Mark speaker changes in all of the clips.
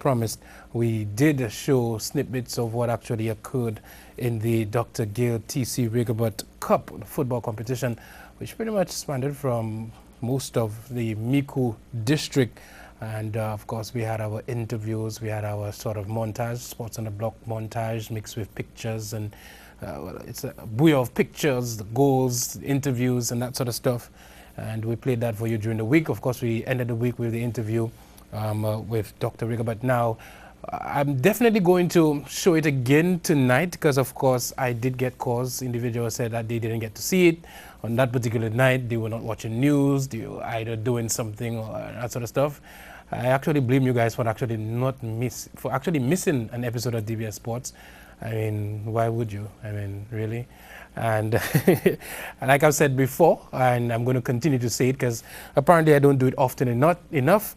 Speaker 1: promised, we did show snippets of what actually occurred in the Dr. Gail T.C. Rigobert Cup football competition, which pretty much spanned from most of the Miku district. And of course, we had our interviews, we had our sort of montage, sports on the block montage mixed with pictures, and well, it's a buoy of pictures, the goals, interviews, and that sort of stuff. And we played that for you during the week. Of course, we ended the week with the interview with Dr. Rigobert. Now, I'm definitely going to show it again tonight because, of course, I did get calls. Individuals said that they didn't get to see it on that particular night. They were not watching news. They were either doing something or that sort of stuff. I actually blame you guys for actually missing an episode of DBS Sports. I mean, why would you? I mean, really? And like I've said before, and I'm going to continue to say it because apparently I don't do it often enough.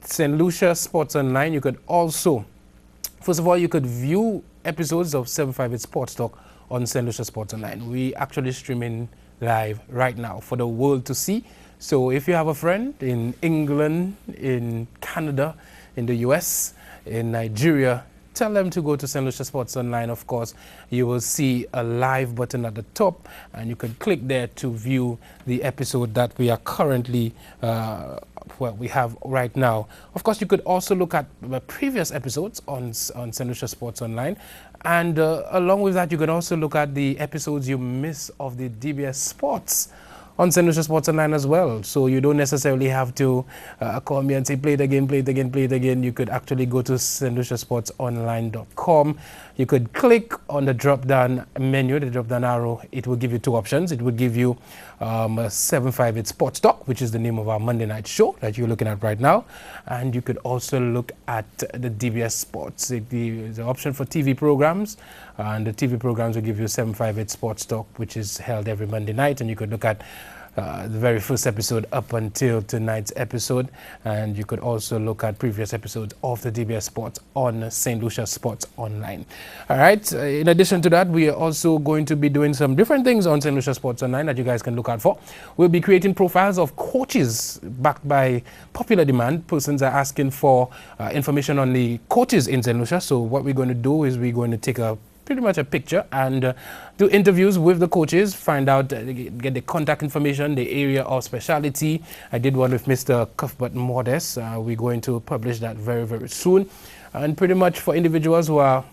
Speaker 1: St. Lucia Sports Online, you could also, first of all, you could view episodes of 758 Sports Talk on St. Lucia Sports Online. We actually streaming live right now for the world to see. So if you have a friend in England, in Canada, in the US, in Nigeria, tell them to go to St. Lucia Sports Online. Of course, you will see a live button at the top, and you can click there to view the episode that we are currently, we have right now. Of course, you could also look at the previous episodes on St. Lucia Sports Online. And along with that, you can also look at the episodes you miss of the DBS Sports on St. Lucia Sports Online as well. So you don't necessarily have to call me and say, play it again, play it again, play it again. You could actually go to stluciasportsonline.com. You could click on the drop-down menu, the drop-down arrow. It will give you two options. It would give you 758 Sports Talk, which is the name of our Monday night show that you're looking at right now. And you could also look at the DBS Sports. The option for TV programs. And the TV programs will give you 758 Sports Talk, which is held every Monday night. And you could look at the very first episode up until tonight's episode. And you could also look at previous episodes of the DBS Sports on St. Lucia Sports Online. All right. In addition to that, we are also going to be doing some different things on St. Lucia Sports Online that you guys can look out for. We'll be creating profiles of coaches backed by popular demand. Persons are asking for information on the coaches in St. Lucia. So what we're going to do is we're going to take pretty much a picture and do interviews with the coaches, find out, get the contact information, the area of specialty. I did one with Mr. Cuthbert Mordes. We're going to publish that very, very soon. And pretty much for individuals who are,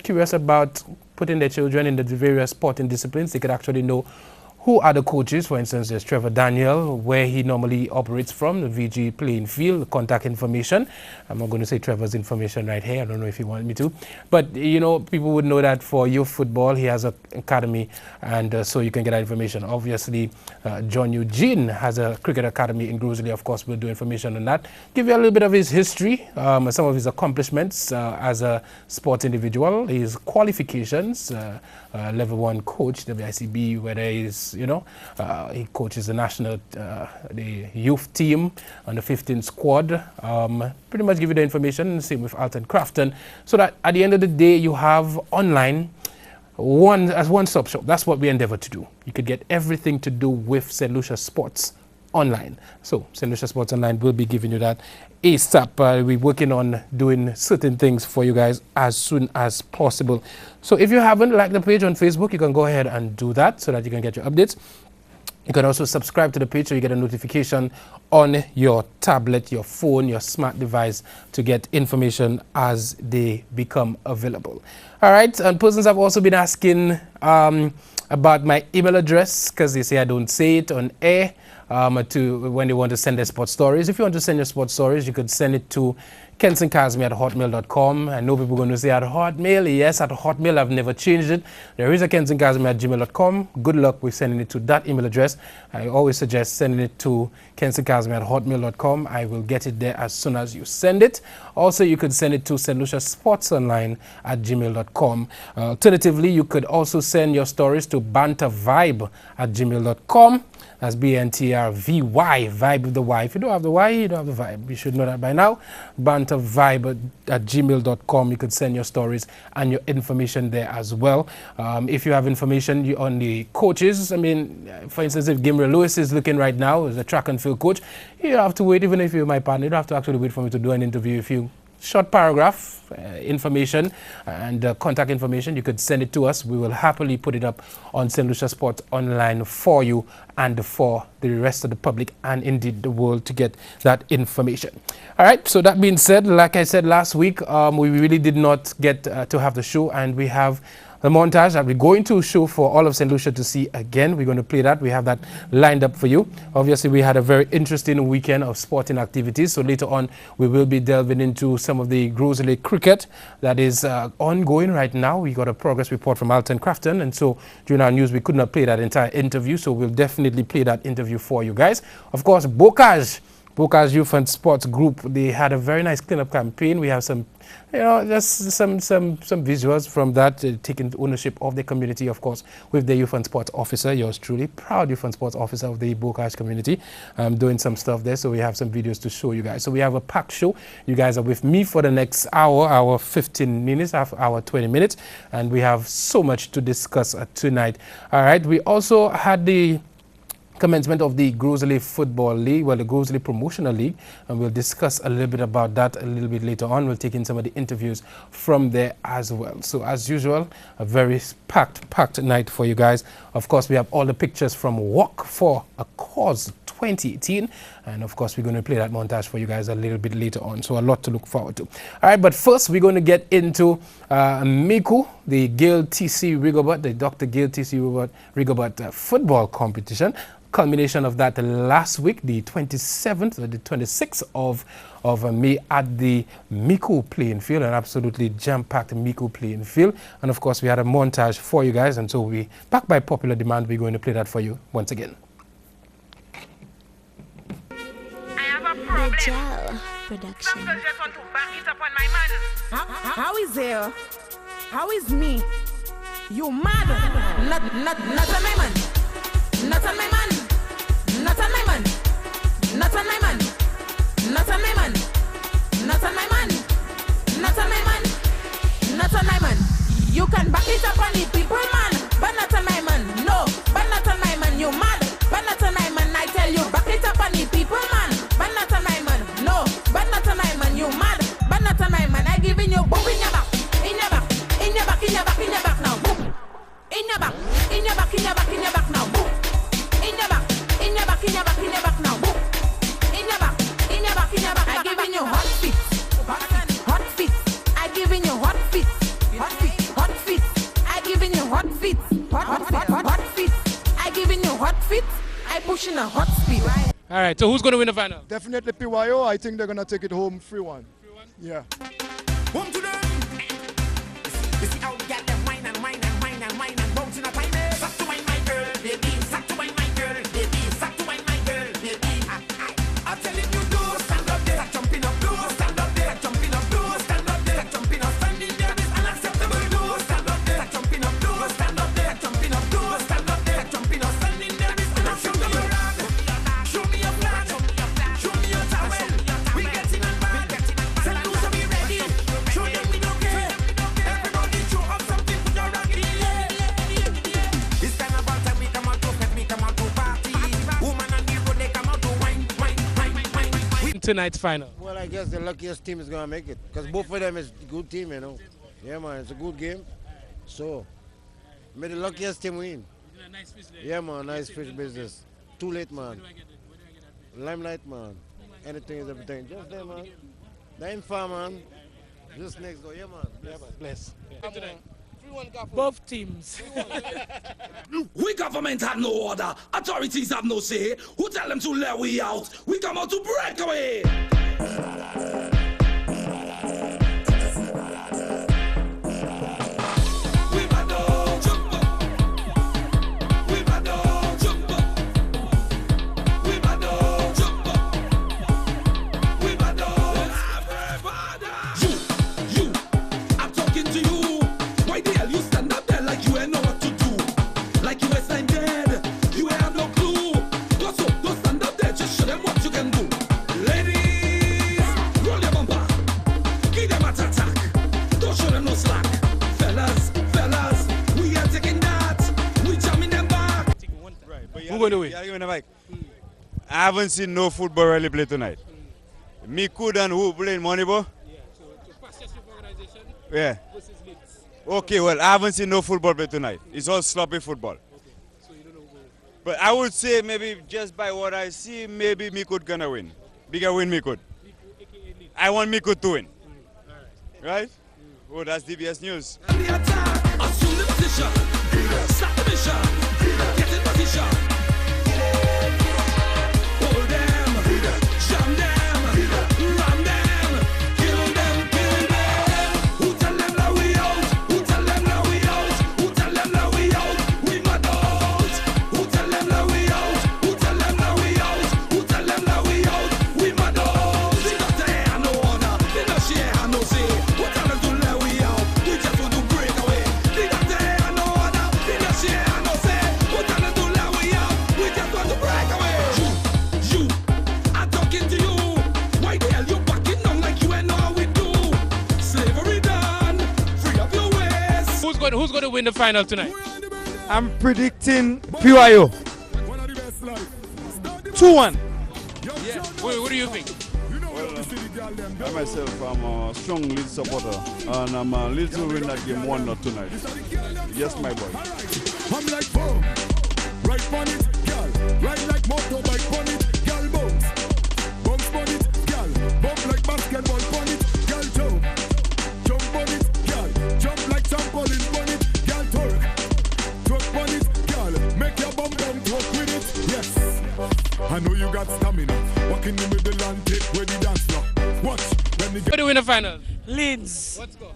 Speaker 1: curious about putting their children in the various sporting disciplines, they could actually know who are the coaches. For instance, there's Trevor Daniel, where he normally operates from, the VG playing field, the contact information. I'm not going to say Trevor's information right here. I don't know if you want me to. But, people would know that for youth football, he has an academy, and so you can get that information. Obviously, John Eugene has a cricket academy in Grosley. Of course, we'll do information on that. Give you a little bit of his history, some of his accomplishments as a sports individual, his qualifications, level 1 coach, WICB, whether he's he coaches the national, the youth team on the 15th squad. Pretty much give you the information, same with Alton Crafton, so that at the end of the day, you have online one-stop shop. That's what we endeavor to do. You could get everything to do with St. Lucia Sports Online. So St. Lucia Sports Online will be giving you that ASAP. We're working on doing certain things for you guys as soon as possible. So if you haven't liked the page on Facebook, you can go ahead and do that so that you can get your updates. You can also subscribe to the page so you get a notification on your tablet, your phone, your smart device to get information as they become available. All right, and persons have also been asking about my email address because they say I don't say it on air. When they want to send their sports stories. If you want to send your sports stories, you could send it to kensonkazmi@hotmail.com. I know people are going to say at Hotmail. Yes, at Hotmail, I've never changed it. There is a kensonkazmi@gmail.com. Good luck with sending it to that email address. I always suggest sending it to kensonkazmi@hotmail.com. I will get it there as soon as you send it. Also, you could send it to stluciasportsonline@gmail.com. Alternatively, you could also send your stories to bantervibe@gmail.com. That's BNTRVY, vibe with the Y. If you don't have the Y, you don't have the vibe. You should know that by now. bantervibe@gmail.com. You could send your stories and your information there as well. If you have information on the coaches, for instance, if Gabriel Lewis is looking right now as a track and field coach, you don't have to wait, even if you're my partner, you don't have to actually wait for me to do an interview. If you short paragraph information and contact information, you could send it to us. We will happily put it up on St. Lucia Sports Online for you and for the rest of the public and indeed the world to get that information. All right, so that being said, like I said last week, we really did not get to have the show, and we have the montage that we're going to show for all of St. Lucia to see again. We're going to play that. We have that lined up for you. Obviously, we had a very interesting weekend of sporting activities. So later on, we will be delving into some of the Grosley cricket that is ongoing right now. We got a progress report from Alton Crafton. And so during our news, we could not play that entire interview. So we'll definitely play that interview for you guys. Of course, Bocage Youth and Sports Group, they had a very nice cleanup campaign. We have some, just some visuals from that, taking ownership of the community, of course, with the Youth and Sports Officer, yours truly, proud Youth and Sports Officer of the Bocage community, doing some stuff there. So we have some videos to show you guys. So we have a packed show. You guys are with me for the next hour 15 minutes, hour 20 minutes, and we have so much to discuss tonight. All right, we also had the commencement of the Grosley Football League, well, the Grosley Promotional League, and we'll discuss a little bit about that a little bit later on. We'll take in some of the interviews from there as well. So as usual, a very packed night for you guys. Of course, we have all the pictures from Walk for a Cause 2018, and of course we're going to play that montage for you guys a little bit later on, so a lot to look forward to. All right, but first we're going to get into Miku, the Gail TC Rigobert, the Dr. Gail TC Rigobert football competition. Culmination of that last week, the 27th or the 26th of May at the Miku playing field, an absolutely jam-packed Miku playing field. And of course, we had a montage for you guys, and so we, back by popular demand, we're going to play that for you once again.
Speaker 2: I have a problem.
Speaker 3: Gel production.
Speaker 2: Some girls just want to back it up on my man.
Speaker 4: How is there? How is me? You mad? Not on my man. Not on my man. Not on my man. Not on my man. Not on my man. Not on my man. Not on my man. Not on my man. You can back it up on the people, man, but not on my man. No, but not on my man. You mad? But not on my man. I tell you, back it up on the people, man, but not on my man. No, but not on my man. You mad? But not on my man. I giving you boom in your back, in your back, in your back, in your back, in your back now. Boom. In your back, in your back, in your back, in your back now. Boom. In your back, in your back, in your back, in your back now. Boom. In your back, in your back, in your back. I giving you hot feet, hot feet. I giving you hot feet, hot feet, hot feet. I giving you hot feet, hot feet. I giving you hot feet. I pushing a hot speed.
Speaker 1: All right, so who's going to win the final?
Speaker 5: Definitely PYO. I think they're going to take it home 3-1. Yeah.
Speaker 6: Home to them. You see how we got them wine and wine and wine and wine and bounce in a pine. Stop to wine, my girl, baby. Stop to wine, my girl, baby. Stop to wine, my girl, baby. I'm telling you, do stand up there. Start jumping up, do stand up there. Start jumping up, do stand up there. Start jumping up, standing there is unacceptable. Do stand up there. Start jumping up, do stand up there. Start jumping up, do stand up there. Start jumping up, standing there is unacceptable. Show me your flag, show me your towel. We getting on bad. St. Lucia, we ready. Show them we don't care. Everybody show up something, put your rock in the air. This time about time we come out to fest, we come out to party. Woman and the road, they come out to wine.
Speaker 1: Tonight's final.
Speaker 7: Well, I guess the luckiest team is going to make it, because both of them is a good team, you know. Yeah, man, it's a good game. So, may the luckiest team win. Yeah, man, nice fish business. Too late, man. Limelight, man. Anything is everything. Just there, man. They ain't far, man. Just next door. Yeah, man.
Speaker 1: Bless.
Speaker 8: Both teams.
Speaker 6: We government have no order, authorities have no say. Who tell them to let we out? We come out to break away. We bad dog jump up. We bad dog jump up. We bad dog jump up. We bad dog. You, I'm talking to you. Why the hell you stand up there like you ain't know what to do? Like you ain't sign dead, you ain't have no clue. Don't stand up there, just show them what you can do. Ladies, roll your bumper, give them a attack. Don't show them no slack. Fellas, we are taking that. We jamming them back.
Speaker 9: Right, but
Speaker 1: Who gonna win?
Speaker 9: Yeah, give me the mic. I haven't seen no football really play tonight. Me could and who playing Moneyball?
Speaker 3: Yeah. Okay, well, I haven't seen no football play tonight. It's all sloppy football. But I would say maybe just by what I see, maybe Mikud gonna win. Bigger win Mikud. I want Mikud to win. Right? Oh, that's DBS News.
Speaker 6: Assume the position. Stop the mission. Get in position. Hold them. Jam them. Ram them. Kill them. Kill them. Who tell them that we out? Who tell them that we out? Who tell them that we out? We mad out. Who tell them that we out? Who tell them that we out? Who tell them that we out? We mad out. They don't dare no honor. They don't share no say. Who tell them to let we out? We just want to break away. They don't dare no honor. They don't share no say. Who tell them to let we out? We just want to break away. You, I'm talking to you. Why the hell you backing down like you ain't know how we do? Slavery done. Free up your ways.
Speaker 1: Who's going to win the final tonight?
Speaker 9: I'm predicting PYO. 2-1.
Speaker 1: Yeah. What do you think?
Speaker 3: I myself am a strong Leeds supporter, and I'm a Leeds will win that game 1-0 tonight. Yes, my boy.
Speaker 6: I'm like boom, right on it, girl. Ride like motorbike on it, girl. Bounce on it, girl. Bump like basketball on it, girl. Jump on it, girl. Jump like trampoline on it, girl. Twerk on it, girl. Make your bum twerk with it, yes. I know you got stamina. Walk in the middle and take where the dance floor. Watch when the
Speaker 1: Who do win the final?
Speaker 8: Leeds.
Speaker 1: What score?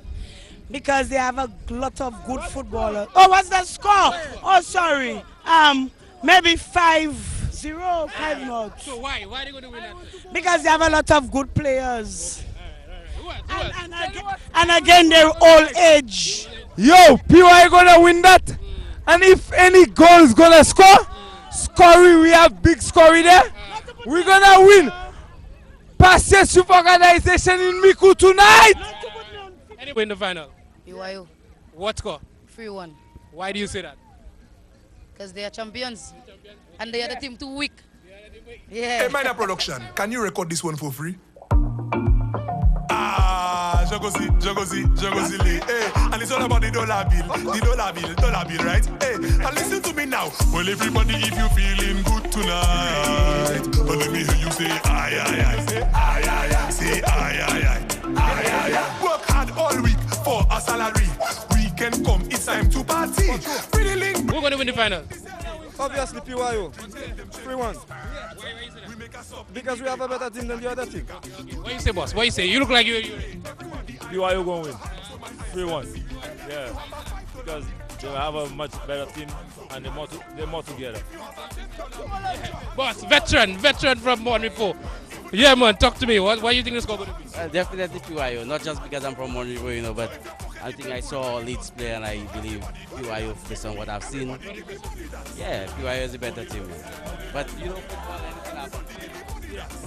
Speaker 8: Because they have a lot of good footballers. Oh, what's the score? Oh, sorry. Maybe 5-0, 5-0.
Speaker 1: So why? Why are they going to win that?
Speaker 8: Because they have a lot of good players.
Speaker 1: Who else?
Speaker 8: And again, they're all age.
Speaker 9: Yo, PYO gonna win that. And if any goal is gonna score, scoring, we have big scoring there. We're gonna win. Passage organization in Miku tonight.
Speaker 1: Any win the final?
Speaker 10: PYO,
Speaker 1: What score?
Speaker 10: 3-1.
Speaker 1: Why do you say that?
Speaker 10: Because they are champions. And they are the team too weak. Yeah.
Speaker 6: Hey, Minor Production, can you record this one for free? Jogozi, hey, and it's all about the dollar bill, right? Hey, and listen to me now. Well, everybody, if you feeling good tonight, well, let me hear you say aye, say aye, say aye. Work hard all week for a salary. Weekend come, it's time to party. Pretty link.
Speaker 1: Who's going to win the final?
Speaker 9: Obviously, PYO. 3-1. Because we have a better team than the other team.
Speaker 1: What you say, boss? What you say? You look like you.
Speaker 11: PYO going to win. 3-1. Yeah. Because they have a much better team and they're more together.
Speaker 1: Boss, veteran from Monripo. Yeah, man, talk to me. What do you think this score going to be?
Speaker 12: Definitely PYO, not just because I'm from Monripo, you know, but I think I saw Leeds play and I believe PYO based on what I've seen. Yeah, PYO is a better team. But, you know, football,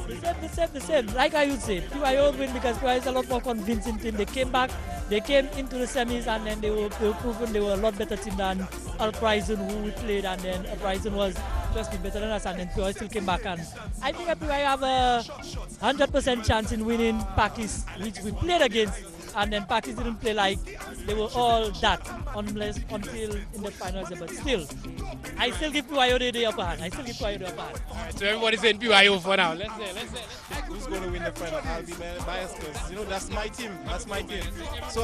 Speaker 12: anything happens.
Speaker 13: The same. Like I would say, PYO win because PYO is a lot more convincing team. They came back, they came into the semis and then they were proven they were a lot better team than Uprising who we played, and then Uprising was just better than us, and then PYO still came back, and I think that PYO have a 100% chance in winning Pakis, which we played against, and then Pakis didn't play like they were all that until in the finals, but still, I still give PYO the upper hand. All right,
Speaker 1: so everybody's saying PYO for now. Let's say.
Speaker 14: Who's going to win the final? I'll be biased because, you know, that's my team. So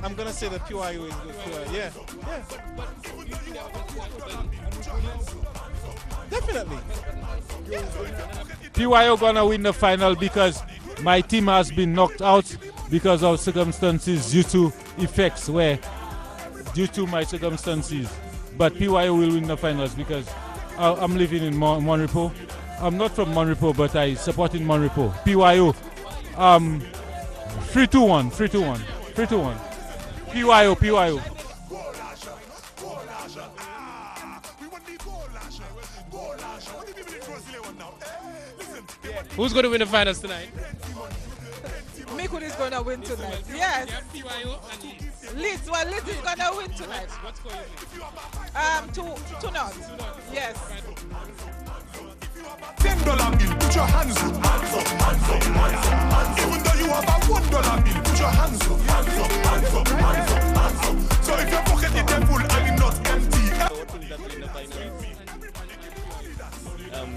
Speaker 14: I'm going to say that PYO is good. Yeah. Definitely.
Speaker 11: PYO gonna win the final because my team has been knocked out because of circumstances due to effects due to my circumstances. But PYO will win the finals because I'm living in Monripo. I'm not from Monripo, but I support in Monripo. PYO, 3-2-1. PYO.
Speaker 1: Who's going to win the finals tonight?
Speaker 15: Mikud is going to win tonight. Yes. Leeds. Well, Leeds is going to win tonight.
Speaker 1: What score you think?
Speaker 15: 2-0. Yes.
Speaker 16: $10 bill, put your hands up, hands up, hands up, hands up, hands up. Even though you have a $1 bill, put your hands up, hands up, hands up, hands up, hands up. So if your pocket is full and not empty.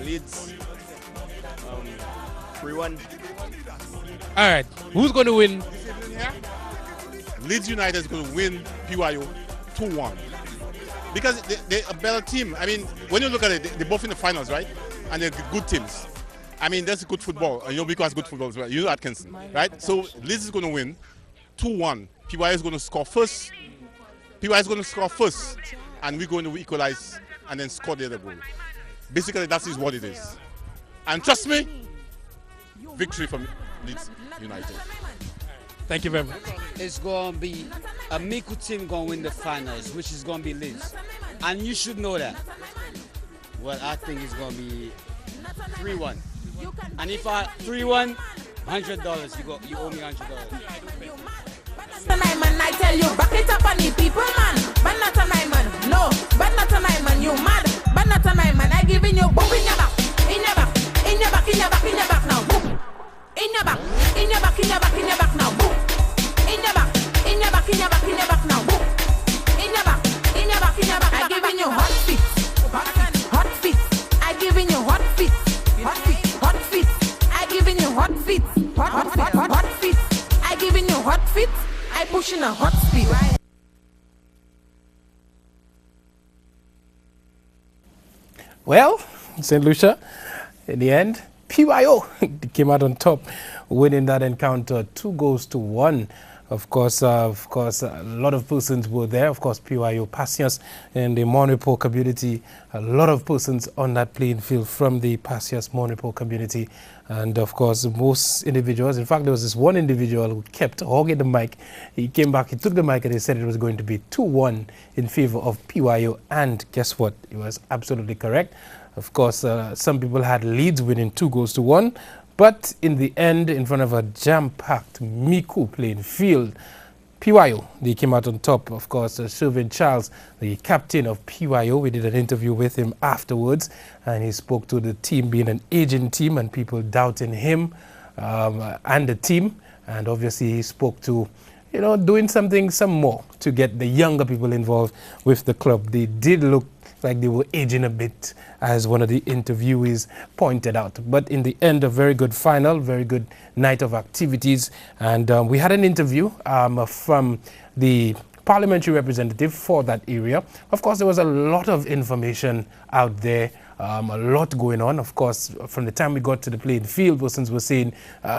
Speaker 17: Leeds 3-1.
Speaker 1: All right, who's going to win?
Speaker 18: Leeds United is going to win PYO 2-1 because they're a better team. I mean, when you look at it, they're both in the finals, right? And they're good teams. I mean, that's good football. You know, because good football as well. You know Atkinson, right? So Leeds is going to win 2-1. PYO is going to score first. PYO is going to score first, and we're going to equalize and then score the other goal. Basically, that is what it is. And trust me, victory from Leeds United.
Speaker 1: Thank you very much.
Speaker 19: It's going to be a Miku team going to win the finals, which is going to be Leeds. And you should know that. Well, I think it's going to be 3-1. And if I 3-1, $100, you owe me $100.
Speaker 4: I tell you, back it up on the people, man. But not on my man. No, but not on my man. You mad, but not on my man. I giving you boop in your back, in your back, in your back, in your back, in your back now. Boop. In your back, in your back, in your back, in your back now. Boop. In your back, in your back, in your back, in your back now. Boop. In your back, in your back, in your back. I giving you hot feet, hot feet. I giving you hot feet, hot feet, hot feet. I giving you hot feet, hot feet. I giving you hot feet. I pushing a hot speed.
Speaker 1: Well, St. Lucia, in the end, PYO came out on top, winning that encounter 2-1. Of course, a lot of persons were there. Of course, PYO Pasias and the Monrepo community. A lot of persons on that playing field from the Pasias Monrepo community. And of course, most individuals. In fact, there was this one individual who kept hogging the mic. He came back, he took the mic, and he said it was going to be 2-1 in favor of PYO. And guess what? He was absolutely correct. Of course, some people had Leeds winning 2-1. But in the end, in front of a jam-packed Miku playing field, PYO, they came out on top. Of course, Sylvain Charles, the captain of PYO, we did an interview with him afterwards, and he spoke to the team being an aging team and people doubting him and the team. And obviously, he spoke to, you know, doing some more to get the younger people involved with the club. They did look like they were aging a bit, as one of the interviewees pointed out. But in the end, a very good final, very good night of activities. And we had an interview from the parliamentary representative for that area. Of course, there was a lot of information out there, a lot going on. Of course, from the time we got to the playing field, persons were saying,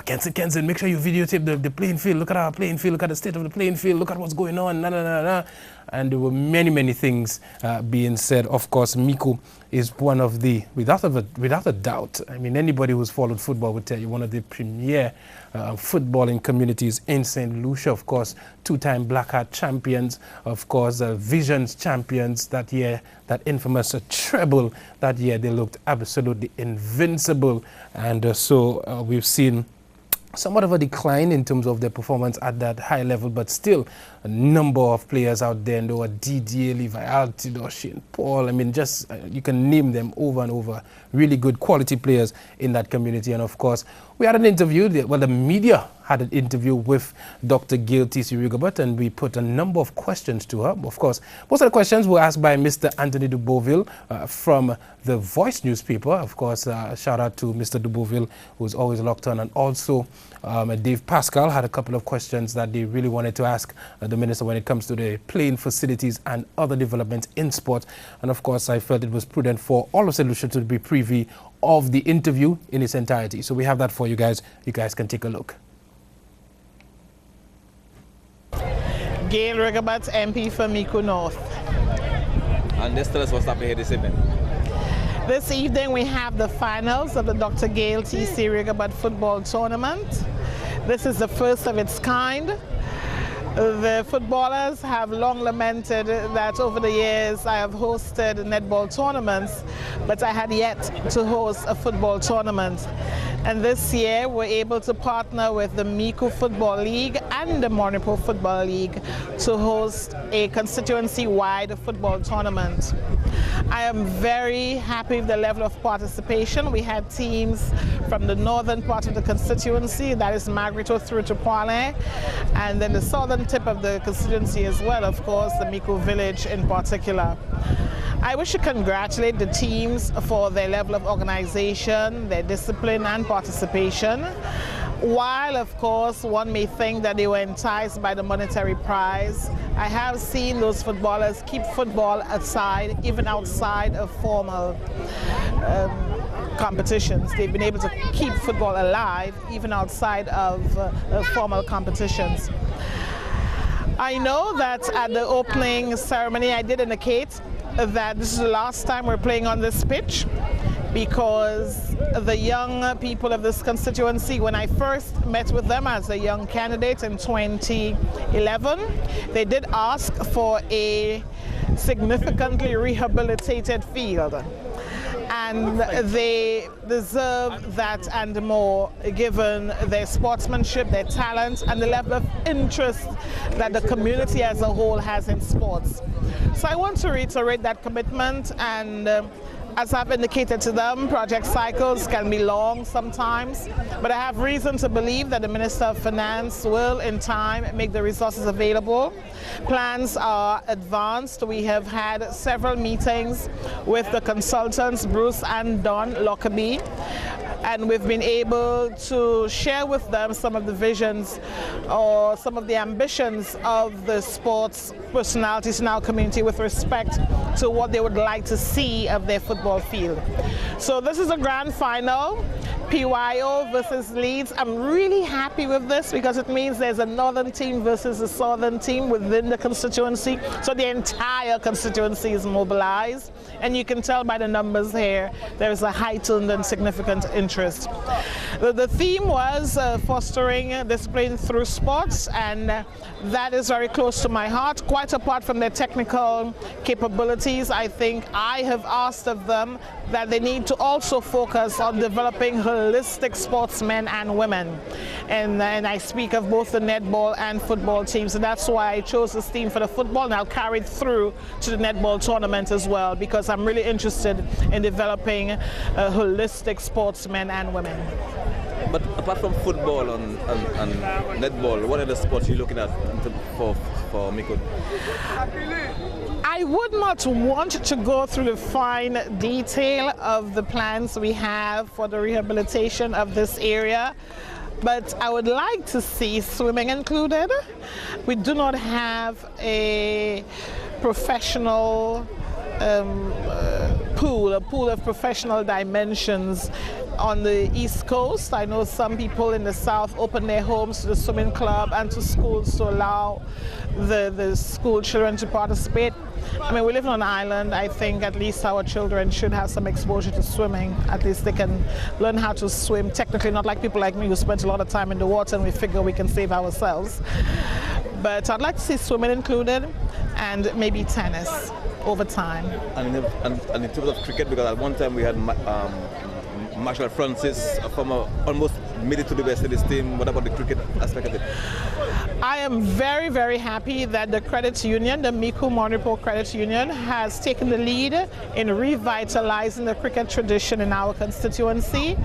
Speaker 1: Kenson, make sure you videotape the playing field. Look at our playing field. Look at the state of the playing field. Look at what's going on. And there were many things being said. Of course, Miku is one of the, without a doubt, I mean, anybody who's followed football would tell you, one of the premier footballing communities in St. Lucia. Of course, two-time Black Hat champions. Of course, Visions champions that year, that infamous treble that year. They looked absolutely invincible. And so we've seen somewhat of a decline in terms of their performance at that high level, but still a number of players out there. And there were Didier, Levi Altidore, Shane Paul. I mean, just you can name them over and over. Really good quality players in that community. And of course, we had an interview, the media had an interview with Dr. Gail T.C. Rigobert, and we put a number of questions to her. Of course, most of the questions were asked by Mr. Anthony Dubourville from the Voice newspaper. Of course, shout out to Mr. Dubourville, who's always locked on. And also, Dave Pascal had a couple of questions that they really wanted to ask the minister when it comes to the playing facilities and other developments in sport. And of course, I felt it was prudent for all of St. Lucia to be privy of the interview in its entirety. So we have that for you guys. You guys can take a look.
Speaker 20: Gail Rigobert, MP for Miku North.
Speaker 17: And just tell us what's happening here this evening.
Speaker 20: This evening we have the finals of the Dr. Gail T.C. Rigobert football tournament. This is the first of its kind. The footballers have long lamented that over the years I have hosted netball tournaments, but I had yet to host a football tournament. And this year we're able to partner with the Mico Football League and the Mornipur Football League to host a constituency-wide football tournament. I am very happy with the level of participation. We had teams from the northern part of the constituency, that is Margareto through to Poile, and then the southern tip of the constituency as well, of course, the Mico village in particular. I wish to congratulate the teams for their level of organization, their discipline and participation. While, of course, one may think that they were enticed by the monetary prize, I have seen those footballers keep football aside, even outside of formal competitions. They've been able to keep football alive, even outside of formal competitions. I know that at the opening ceremony I did indicate that this is the last time we're playing on this pitch, because the young people of this constituency, when I first met with them as a young candidate in 2011, they did ask for a significantly rehabilitated field. And they deserve that and more, given their sportsmanship, their talent, and the level of interest that the community as a whole has in sports. So I want to reiterate that commitment, and as I've indicated to them, project cycles can be long sometimes, but I have reason to believe that the Minister of Finance will, in time, make the resources available. Plans are advanced. We have had several meetings with the consultants, Bruce and Don Lockerbie, and we've been able to share with them some of the visions or some of the ambitions of the sports personalities in our community with respect to what they would like to see of their football field. So this is a grand final, PYO versus Leeds. I'm really happy with this because it means there's a northern team versus a southern team within the constituency. So the entire constituency is mobilized, and you can tell by the numbers here there's a heightened and significant interest. The theme was fostering discipline through sports, and that is very close to my heart. Quite apart from their technical capabilities, I think I have asked of them that they need to also focus on developing holistic sportsmen and women. And I speak of both the netball and football teams, and that's why I chose this theme for the football, and I'll carry it through to the netball tournament as well, because I'm really interested in developing holistic sportsmen and women.
Speaker 17: But apart from football and netball, what are the sports you're looking at for Mico?
Speaker 20: I would not want to go through the fine detail of the plans we have for the rehabilitation of this area, but I would like to see swimming included. We do not have a professional pool of professional dimensions on the East Coast. I know some people in the South open their homes to the swimming club and to schools to allow the school children to participate. I mean, we live on an island. I think at least our children should have some exposure to swimming. At least they can learn how to swim technically, not like people like me who spent a lot of time in the water and we figure we can save ourselves. But I'd like to see swimming included, and maybe tennis over time.
Speaker 17: And in terms of cricket, because at one time we had Marshall Francis, a former, almost made it to the West Indies team. What about the cricket aspect of it?
Speaker 20: I am very, very happy that the credit union, the Mico Mornipur Credit Union, has taken the lead in revitalizing the cricket tradition in our constituency.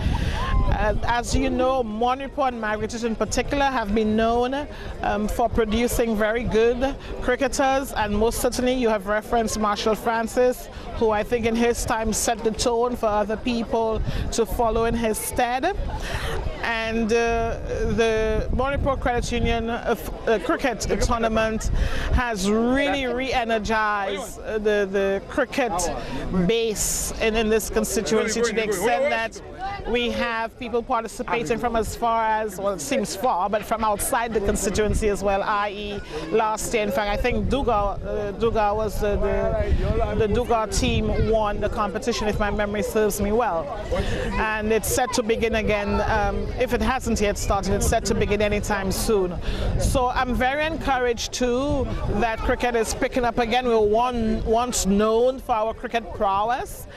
Speaker 20: As you know, Mornipur and Margareto in particular have been known for producing very good cricketers, and most certainly you have referenced Marshall Francis, who I think in his time set the tone for other people to follow in his stead. And the Mornipur Credit Union cricket tournament has really re-energized the cricket base in this constituency, to the extent that we have people participating from as far as, well, it seems far, but from outside the constituency as well, i.e. last year. In fact, I think Dugar was the Dugar team won the competition, if my memory serves me well. And it's set to begin again, if it hasn't yet started, it's set to begin anytime soon. So I'm very encouraged too that cricket is picking up again. We were once known for our cricket prowess,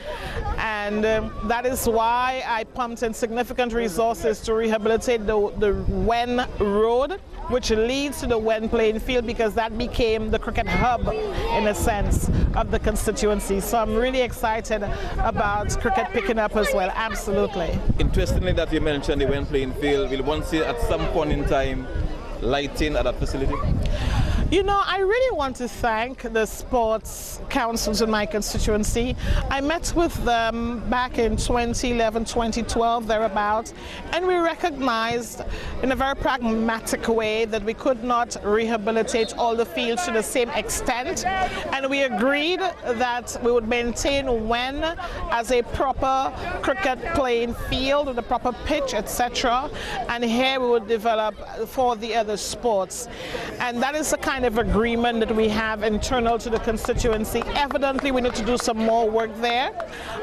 Speaker 20: and that is why I pumped in significant resources to rehabilitate the Wen Road, which leads to the Wen playing field, because that became the cricket hub, in a sense, of the constituency. So I'm really excited about cricket picking up as well, absolutely.
Speaker 17: Interestingly that you mentioned the Wen playing field, will one see at some point in time lighting at that facility?
Speaker 20: You know, I really want to thank the sports councils in my constituency. I met with them back in 2011, 2012, thereabouts, and we recognized in a very pragmatic way that we could not rehabilitate all the fields to the same extent, and we agreed that we would maintain Wen as a proper cricket playing field with a proper pitch, etc., and here we would develop for the other sports. And that is the kind of agreement that we have internal to the constituency. Evidently, we need to do some more work there.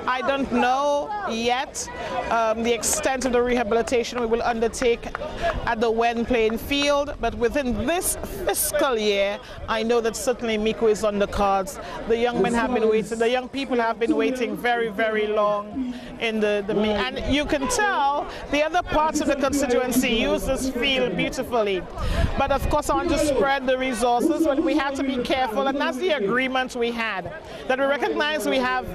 Speaker 20: I don't know yet the extent of the rehabilitation we will undertake at the Wen playing field, but within this fiscal year, I know that certainly Miku is on the cards. The young men have been waiting, the young people have been waiting very, very long in the and you can tell the other parts of the constituency use this field beautifully. But of course, I want to spread the resources, but we have to be careful, and that's the agreement we had, that we recognize we have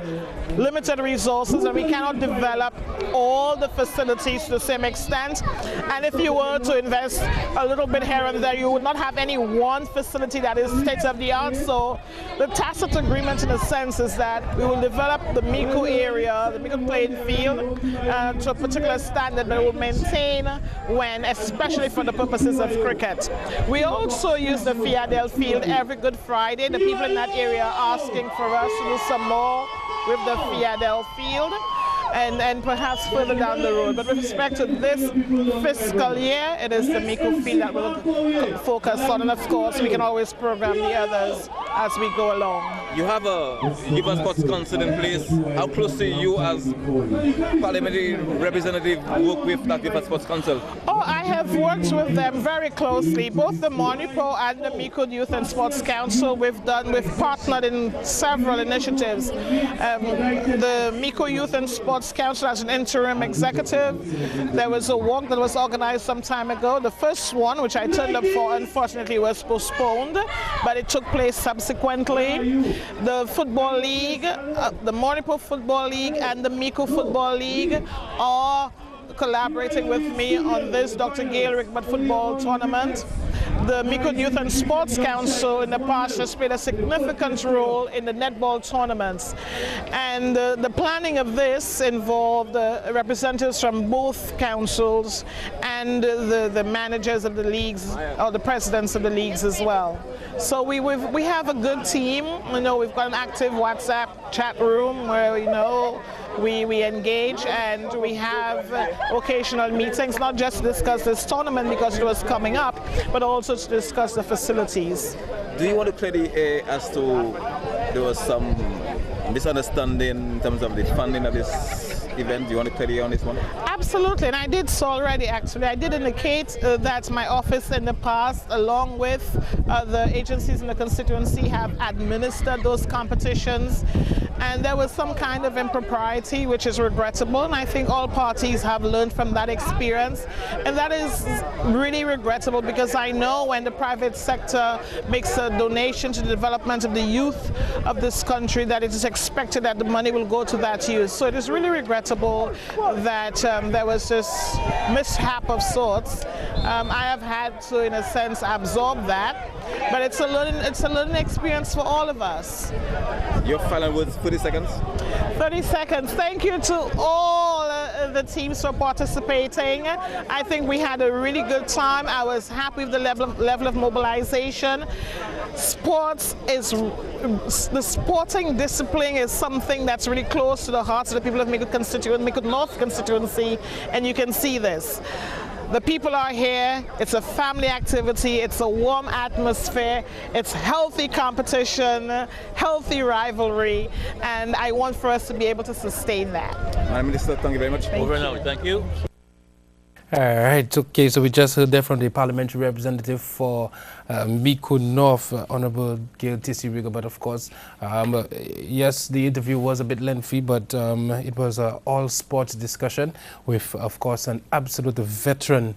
Speaker 20: limited resources and we cannot develop all the facilities to the same extent. And if you were to invest a little bit here and there, you would not have any one facility that is state-of-the-art. So the tacit agreement, in a sense, is that we will develop the Miku area, the Miku playing field, to a particular standard, but we will maintain Wen, especially for the purposes of cricket. We also use the Fiadel field every Good Friday. The people in that area are asking for us to do some more with the Fiadel field, and perhaps further down the road. But with respect to this fiscal year, it is the Miku field that we'll focus on, and of course we can always program the others as we go along.
Speaker 17: You have a DBS Sports Council in place. How close to you as parliamentary representative work with that DBS Sports Council?
Speaker 20: Oh, I have worked with them very closely, both the Monipo and the Miku Youth and Sports Council. We've partnered in several initiatives. The Miku Youth and Sports Council as an interim executive. There was a walk that was organized some time ago. The first one, which I turned up for, unfortunately was postponed, but it took place subsequently. The Football League, the Monipo Football League and the Miku Football League are collaborating with me on this Dr. Gail Rickman football tournament. The Miku Youth and Sports Council in the past has played a significant role in the netball tournaments. And the planning of this involved representatives from both councils and the managers of the leagues, or the presidents of the leagues as well. So we have a good team. You know, we've got an active WhatsApp chat room where, you know, we engage, and we have occasional meetings, not just to discuss this tournament because it was coming up, but also to discuss the facilities.
Speaker 17: Do you want to clear the air as to there was some misunderstanding in terms of the funding of this event? Do you want to clear the air on this one?
Speaker 20: Absolutely, and I did so already actually. I did indicate that my office in the past, along with the agencies in the constituency, have administered those competitions, and there was some kind of impropriety, which is regrettable, and I think all parties have learned from that experience, and that is really regrettable, because I know when the private sector makes a donation to the development of the youth of this country, that it is expected that the money will go to that use. So it is really regrettable that there was this mishap of sorts. I have had to, in a sense, absorb that, but it's a learning experience for all of us.
Speaker 17: Your final words, 30 seconds.
Speaker 20: 30 seconds. Thank you to all the teams for participating. I think we had a really good time. I was happy with the level of mobilization. Sports is, the sporting discipline is something that's really close to the hearts of the people of Miku North constituency, and you can see this. The people are here, it's a family activity, it's a warm atmosphere, it's healthy competition, healthy rivalry, and I want for us to be able to sustain that.
Speaker 17: Madam Minister, thank you very much.
Speaker 21: Over and out, thank you.
Speaker 1: All right, okay, so we just heard there from the parliamentary representative for Miku North, Honorable Gail T.C. Rigger, but of course, yes, the interview was a bit lengthy, but it was an all-sports discussion with, of course, an absolute veteran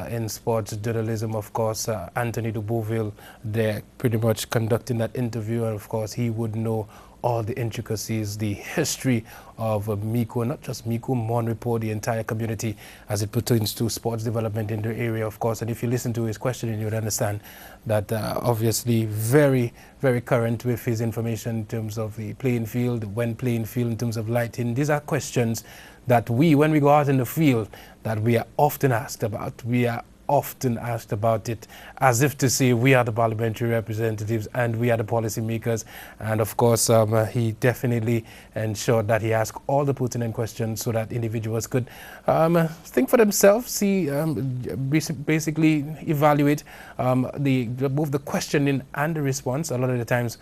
Speaker 1: in sports journalism, of course, Anthony de Beauville, there pretty much conducting that interview, and of course, he would know all the intricacies, the history of Miku, not just Miku, Monrepo, the entire community as it pertains to sports development in the area, of course. And if you listen to his questioning, you would understand that obviously very, very current with his information in terms of the playing field, when playing field, in terms of lighting. These are questions that we, when we go out in the field, that we are often asked about. We are often asked about it as if to say we are the parliamentary representatives and we are the policymakers. And of course, he definitely ensured that he asked all the pertinent questions so that individuals could think for themselves, see, basically evaluate both the questioning and the response. A lot of the times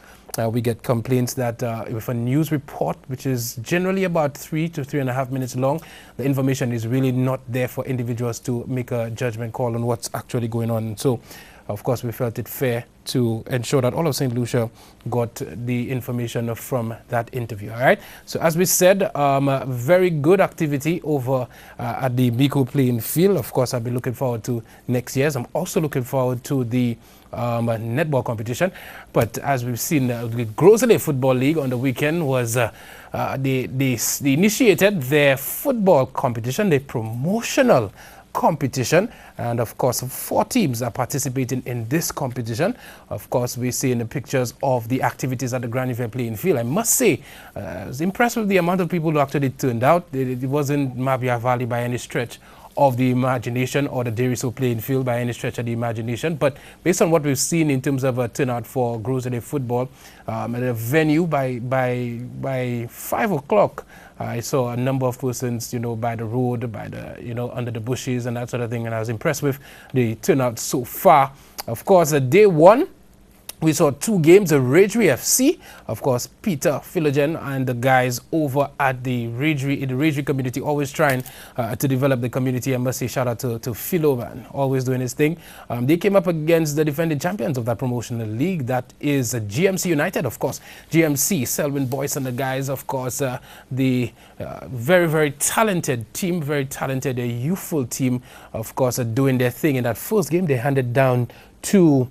Speaker 1: we get complaints that with a news report, which is generally about 3 to 3.5 minutes long, the information is really not there for individuals to make a judgment call on what's actually going on. So, of course, we felt it fair to ensure that all of St. Lucia got the information from that interview. All right. So, as we said, very good activity over at the Miku playing field. Of course, I'll be looking forward to next year's. I'm also looking forward to the netball competition. But as we've seen, the Grosley Football League on the weekend was they initiated their football competition, the promotional competition, and of course 4 teams are participating in this competition. Of course, we see in the pictures of the activities at the Grand River playing field. I must say, I was impressed with the amount of people who actually turned out. It wasn't Mabia Valley by any stretch of the imagination, or the Deriso playing field by any stretch of the imagination, but based on what we've seen in terms of a turnout for Grosley football, at a venue by 5 o'clock, I saw a number of persons, by the road, by the, under the bushes and that sort of thing, and I was impressed with the turnout so far. Of course, day 1, we saw 2 games, the Ridgery FC, of course, Peter Philogen and the guys over at the Ridgery community, always trying to develop the community. I must say shout out to Philo, man, always doing his thing. They came up against the defending champions of that promotional league, that is GMC United, of course. GMC, Selwyn Boyce and the guys, of course, the very, very talented team, very talented, a youthful team, of course, doing their thing. In that first game, they handed down to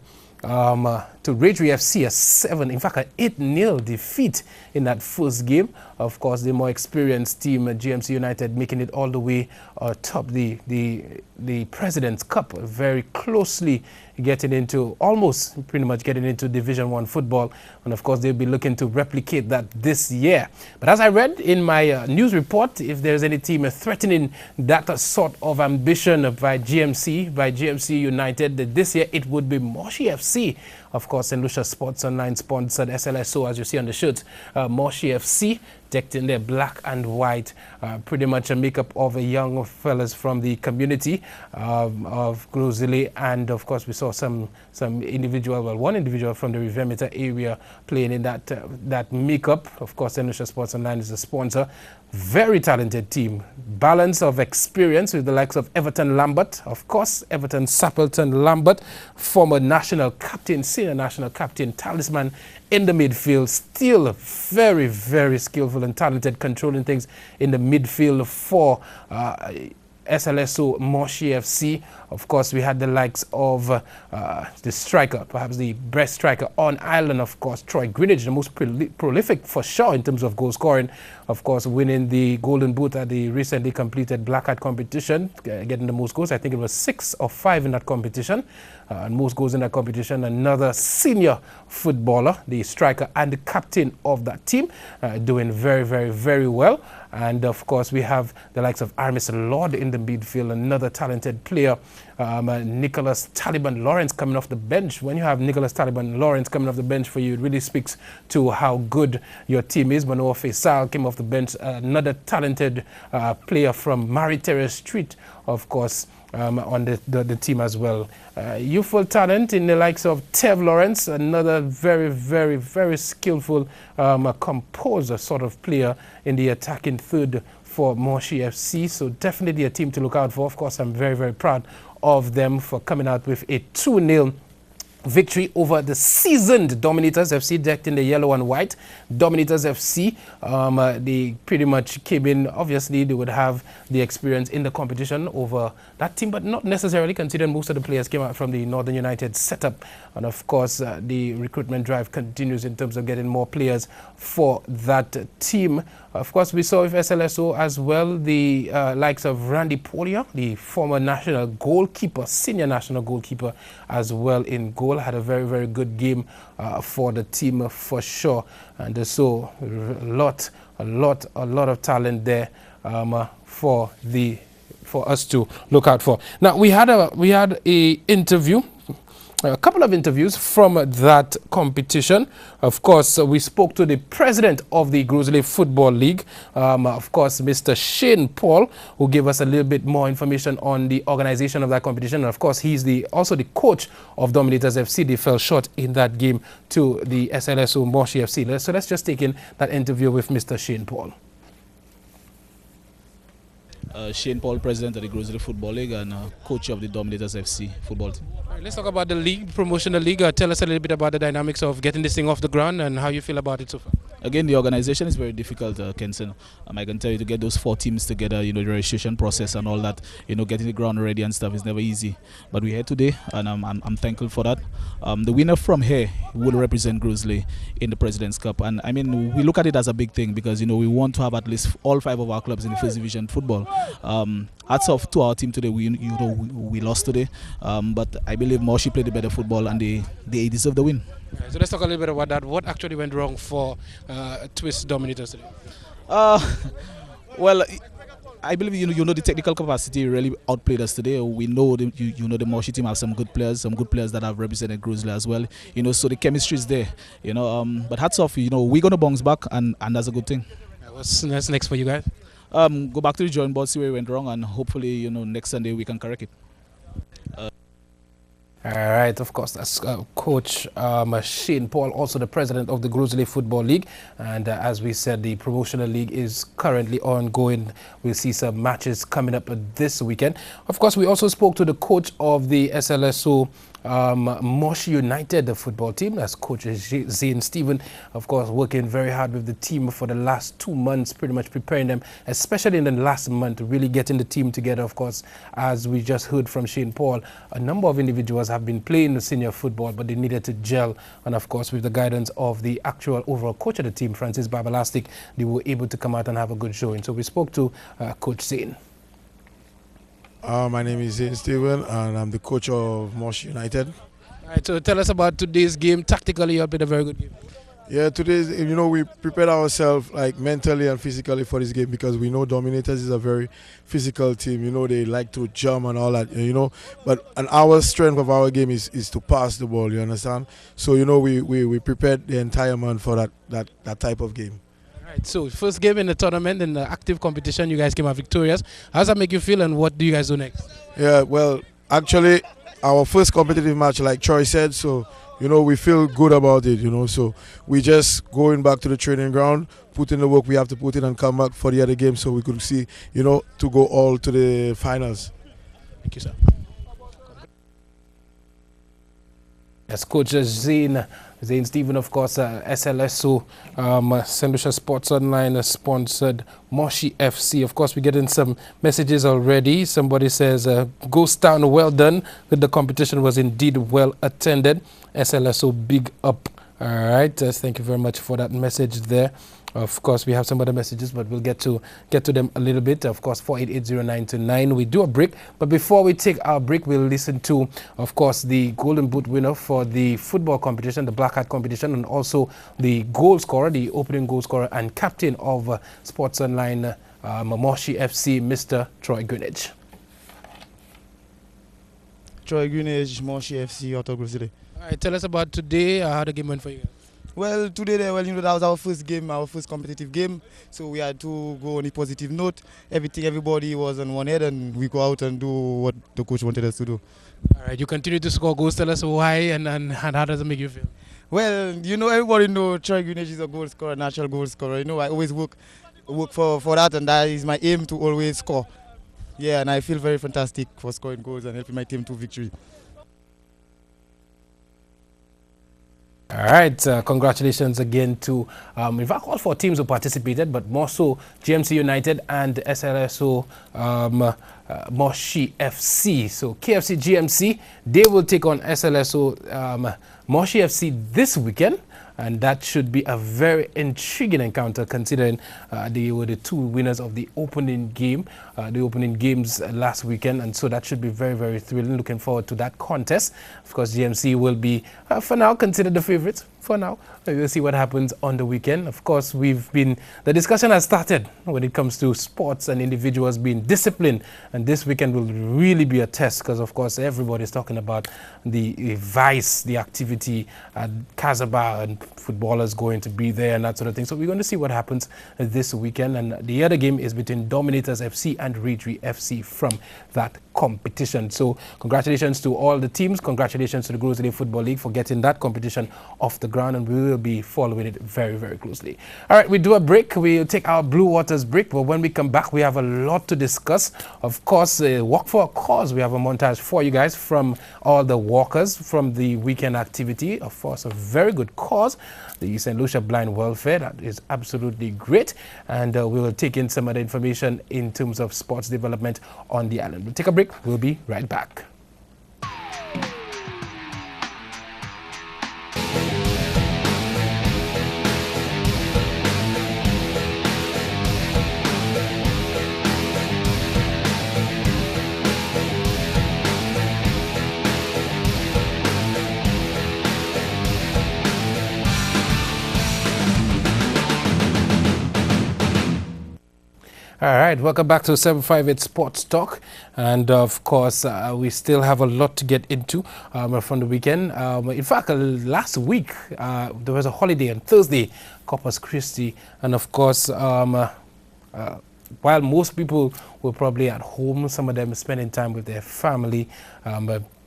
Speaker 1: Ridgery FC a 7, in fact an 8-0 defeat in that first game. Of course, the more experienced team, GMC United, making it all the way top the President's Cup, very closely getting into, almost pretty much getting into Division 1 football, and of course they'll be looking to replicate that this year. But as I read in my news report, if there's any team threatening that sort of ambition by GMC United, this year it would be Moshi FC. Of course, St. Lucia Sports Online sponsored SLSO, as you see on the shirt, Moshi FC, decked in their black and white, pretty much a makeup of a young fellas from the community of Grosley, and of course we saw some individual, well, one individual from the Rivemita area playing in that makeup. Of course, St. Lucia Sports Online is a sponsor. Very talented team, balance of experience with the likes of Everton Lambert, of course, Everton Sappleton Lambert, former national captain, senior national captain, talisman in the midfield, still very, very skillful and talented, controlling things in the midfield for SLSO Moshi FC. Of course, we had the likes of the striker, perhaps the best striker on island, of course, Troy Greenidge, the most prolific for sure in terms of goal scoring. Of course, winning the Golden Boot at the recently completed Black Hat competition, getting the most goals. I think it was 6 or 5 in that competition. Most goals in that competition. Another senior footballer, the striker and the captain of that team, doing very, very, very well. And of course, we have the likes of Aramis Lord in the midfield, another talented player. Nicholas Taliban Lawrence coming off the bench. When you have Nicholas Taliban Lawrence coming off the bench for you, it really speaks to how good your team is. Manoa Faisal came off the bench, another talented player from Mary Terrace Street, of course, on the team as well. Youthful talent in the likes of Tev Lawrence, another very, very, very skillful composer sort of player in the attacking third for Moshi FC. So definitely a team to look out for. Of course, I'm very, very proud of them for coming out with a 2-0 victory over the seasoned Dominators FC, decked in the yellow and white. Dominators FC, they pretty much came in. Obviously, they would have the experience in the competition over that team, but not necessarily, considering most of the players came out from the Northern United setup. And of course, the recruitment drive continues in terms of getting more players for that team. Of course, we saw with SLSO as well the likes of Randy Polia, the former national goalkeeper, senior national goalkeeper as well in goal. Had a very, very good game for the team for sure. And so a lot of talent there for us to look out for. Now we had a interview. A couple of interviews from that competition. Of course, we spoke to the president of the Grizzly Football League, of course, Mr. Shane Paul, who gave us a little bit more information on the organization of that competition. And of course, he's also the coach of Dominators FC. They fell short in that game to the SLSO Moshi FC. So let's just take in that interview with Mr. Shane Paul.
Speaker 21: Shane Paul, president of the Grizzly Football League and coach of the Dominators FC football team.
Speaker 1: All right, let's talk about the league, promotional league. Tell us a little bit about the dynamics of getting this thing off the ground and how you feel about it so far.
Speaker 21: Again, the organization is very difficult, Kenson. I can tell you, to get those 4 teams together, the registration process and all that, getting the ground ready and stuff is never easy. But we're here today, and I'm thankful for that. The winner from here will represent Grizzly in the President's Cup. And I mean, we look at it as a big thing because, we want to have at least all 5 of our clubs in the first division football. Hats off to our team today. We lost today, but I believe Moshi played the better football and they deserve the win.
Speaker 1: Right, so let's talk a little bit about that. What actually went wrong for Twist Dominators today?
Speaker 21: Well, I believe the technical capacity really outplayed us today. We know the Moshi team have some good players that have represented Grizzly as well. So the chemistry is there. But hats off. We're gonna bounce back, and that's a good thing.
Speaker 1: What's next for you guys?
Speaker 21: Go back to the drawing board, see where we went wrong, and hopefully, next Sunday we can correct it.
Speaker 1: All right, of course, that's Coach Shane Paul, also the president of the Grizzly Football League. And as we said, the promotional league is currently ongoing. We'll see some matches coming up this weekend. Of course, we also spoke to the coach of the SLSO Moshi United, the football team. That's Coach Zane Stephen, of course, working very hard with the team for the last 2 months, pretty much preparing them, especially in the last month, really getting the team together. Of course, as we just heard from Shane Paul, a number of individuals have been playing the senior football, but they needed to gel. And of course, with the guidance of the actual overall coach of the team, Francis Babalastic, they were able to come out and have a good showing. So we spoke to Coach Zane.
Speaker 22: My name is Zane Steven and I'm the coach of Moshi United.
Speaker 1: All right, so tell us about today's game. Tactically, you played a very good game.
Speaker 22: Yeah, today's, we prepared ourselves like mentally and physically for this game because we know Dominators is a very physical team. They like to jump and all that, and our strength of our game is to pass the ball, you understand? So, we prepared the entire month for that type of game.
Speaker 1: Right, so first game in the tournament, in the active competition, you guys came out victorious. How does that make you feel, and what do you guys do next?
Speaker 22: Yeah, well, actually, our first competitive match, like Troy said, so, we feel good about it, so we just going back to the training ground, put in the work we have to put in and come back for the other game so we could see, to go all to the finals.
Speaker 1: Thank you, sir. Yes, Coach Zane Stephen, of course, SLSO, St. Lucia Sports Online sponsored Moshi FC. Of course, we're getting some messages already. Somebody says, Ghost Town, well done. The competition was indeed well attended. SLSO, big up. All right, thank you very much for that message there. Of course, we have some other messages, but we'll get to them a little bit. Of course, 4880929. We do a break, but before we take our break, we'll listen to, of course, the Golden Boot winner for the football competition, the Black Hat competition, and also the goal scorer, the opening goal scorer and captain of Sports Online Moshi FC, Mr. Troy Greenidge.
Speaker 23: Troy Greenidge, Moshi FC, out of Grizzly.
Speaker 1: All right, tell us about today. How the game went for you guys?
Speaker 23: Well, today, that was our first game, our first competitive game. So we had to go on a positive note. Everybody was on one head, and we go out and do what the coach wanted us to do.
Speaker 1: All right, you continue to score goals. Tell us why and how does it make you feel?
Speaker 23: Well, everybody knows Troy Greenidge is a goal scorer, natural goal scorer. I always work work for that, and that is my aim to always score. Yeah, and I feel very fantastic for scoring goals and helping my team to victory.
Speaker 1: All right, congratulations again to, in fact, all 4 teams who participated, but more so GMC United and SLSO Moshi FC. So KFC GMC, they will take on SLSO Moshi FC this weekend. And that should be a very intriguing encounter, considering they were the 2 winners of the opening game, the opening games last weekend. And so that should be very, very thrilling. Looking forward to that contest. Of course, GMC will be, for now, considered the favorites. For now, we'll see what happens on the weekend. Of course, the discussion has started when it comes to sports and individuals being disciplined. And this weekend will really be a test because, of course, everybody's talking about the vice, the activity at Casabah, and footballers going to be there and that sort of thing. So we're going to see what happens this weekend. And the other game is between Dominators FC and Retry FC from that competition. So congratulations to all the teams. Congratulations to the Grosley Football League for getting that competition off the ground, and we will be following it very, very closely. All right, we do a break. We'll take our Blue Waters break, but when we come back, we have a lot to discuss. Of course, Walk for a Cause. We have a montage for you guys from all the walkers from the weekend activity. Of course, a very good cause, the St. Lucia Blind Welfare. That is absolutely great, and we will take in some other information in terms of sports development on the island. We'll take a break. We'll be right back. All right, welcome back to 758 Sports Talk. And of course, we still have a lot to get into from the weekend. In fact, last week, there was a holiday on Thursday, Corpus Christi. And of course, while most people were probably at home, some of them spending time with their family,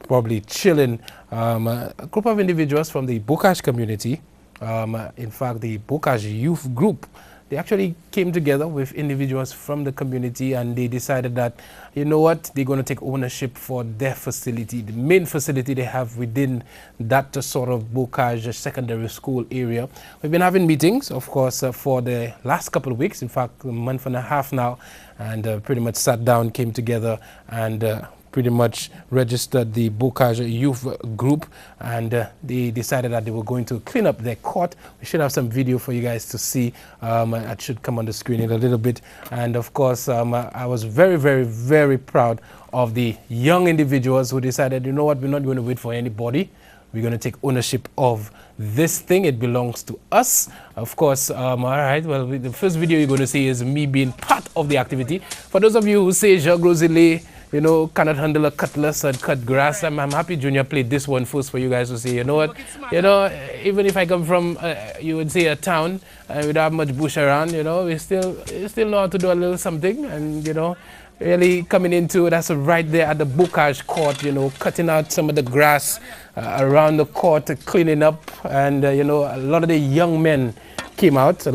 Speaker 1: probably chilling, a group of individuals from the Bocage community, in fact, the Bocage youth group, they actually came together with individuals from the community, and they decided that, you know what, they're going to take ownership for their facility, the main facility they have within that sort of Bocage secondary school area. We've been having meetings, of course, for the last couple of weeks, in fact, a month and a half now, and pretty much sat down, came together, and pretty much registered the Bocage youth group, and they decided that they were going to clean up their court. We should have some video for you guys to see. It should come on the screen in a little bit. And of course, I was very, very, very proud of the young individuals who decided, you know what, we're not going to wait for anybody. We're going to take ownership of this thing. It belongs to us. Of course, all right, well, the first video you're going to see is me being part of the activity. For those of you who say Jacques Rosile, you know, cannot handle a cutlass and cut grass, I'm happy Junior played this one first for you guys to see. You know what, you know, even if I come from, you would say, a town, we don't have much bush around, you know, we still know how to do a little something. And, you know, really coming into, that's right there at the Bocage court, you know, cutting out some of the grass around the court, cleaning up. And, you know, a lot of the young men came out. So,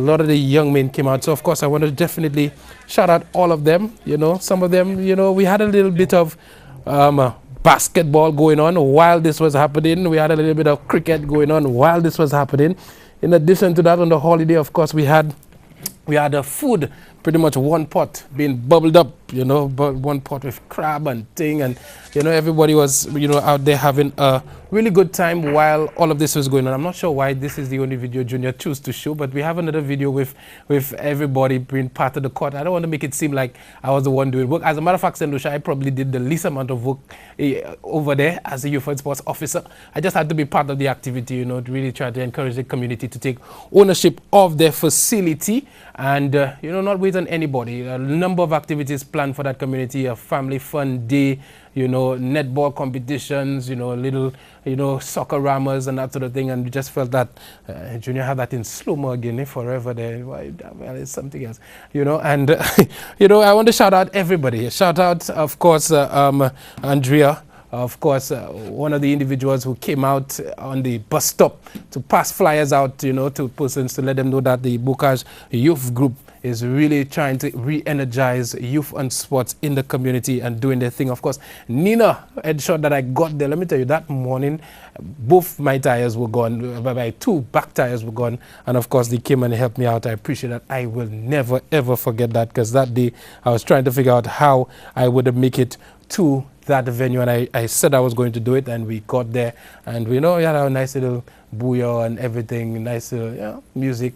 Speaker 1: of course, I want to definitely shout out all of them. You know, some of them, you know, we had a little bit of basketball going on while this was happening. We had a little bit of cricket going on while this was happening. In addition to that, on the holiday, of course, we had a food, pretty much one pot being bubbled up, you know, but one pot with crab and thing, and, you know, everybody was, you know, out there having a really good time while all of this was going on. I'm not sure why this is the only video Junior chose to show, but we have another video with everybody being part of the court. I don't want to make it seem like I was the one doing work. As a matter of fact, St. Lucia, I probably did the least amount of work over there as a youth and sports officer. I just had to be part of the activity, you know, to really try to encourage the community to take ownership of their facility and, you know, not wait on anybody. A number of activities planned for that community, a family fun day, you know, netball competitions, you know, little, you know, soccer rammers and that sort of thing. And we just felt that Junior had that in slow-mo again, forever there. Well, it's something else, you know. And, you know, I want to shout out everybody. Shout out, of course, Andrea. Of course, one of the individuals who came out on the bus stop to pass flyers out, you know, to persons to let them know that the Bocage youth group is really trying to re-energize youth and sports in the community and doing their thing. Of course, Nina ensured that I got there. Let me tell you, that morning, both my tires were gone. My 2 back tires were gone. And of course, they came and helped me out. I appreciate that. I will never, ever forget that, because that day I was trying to figure out how I would make it to that venue, and I said I was going to do it, and we got there, and we know we had a nice little booyah and everything, nice little music.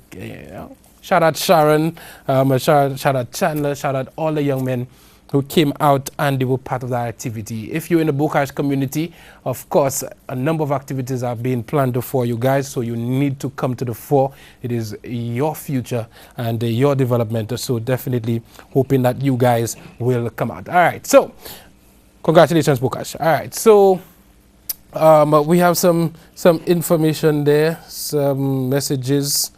Speaker 1: Shout out Sharon, shout out Chandler, shout out all the young men who came out and they were part of that activity. If you're in the Bocage community, of course, a number of activities are being planned for you guys, so you need to come to the fore. It is your future and your development, so definitely hoping that you guys will come out. All right, so congratulations, Bocage. All right, so we have some information there, some messages.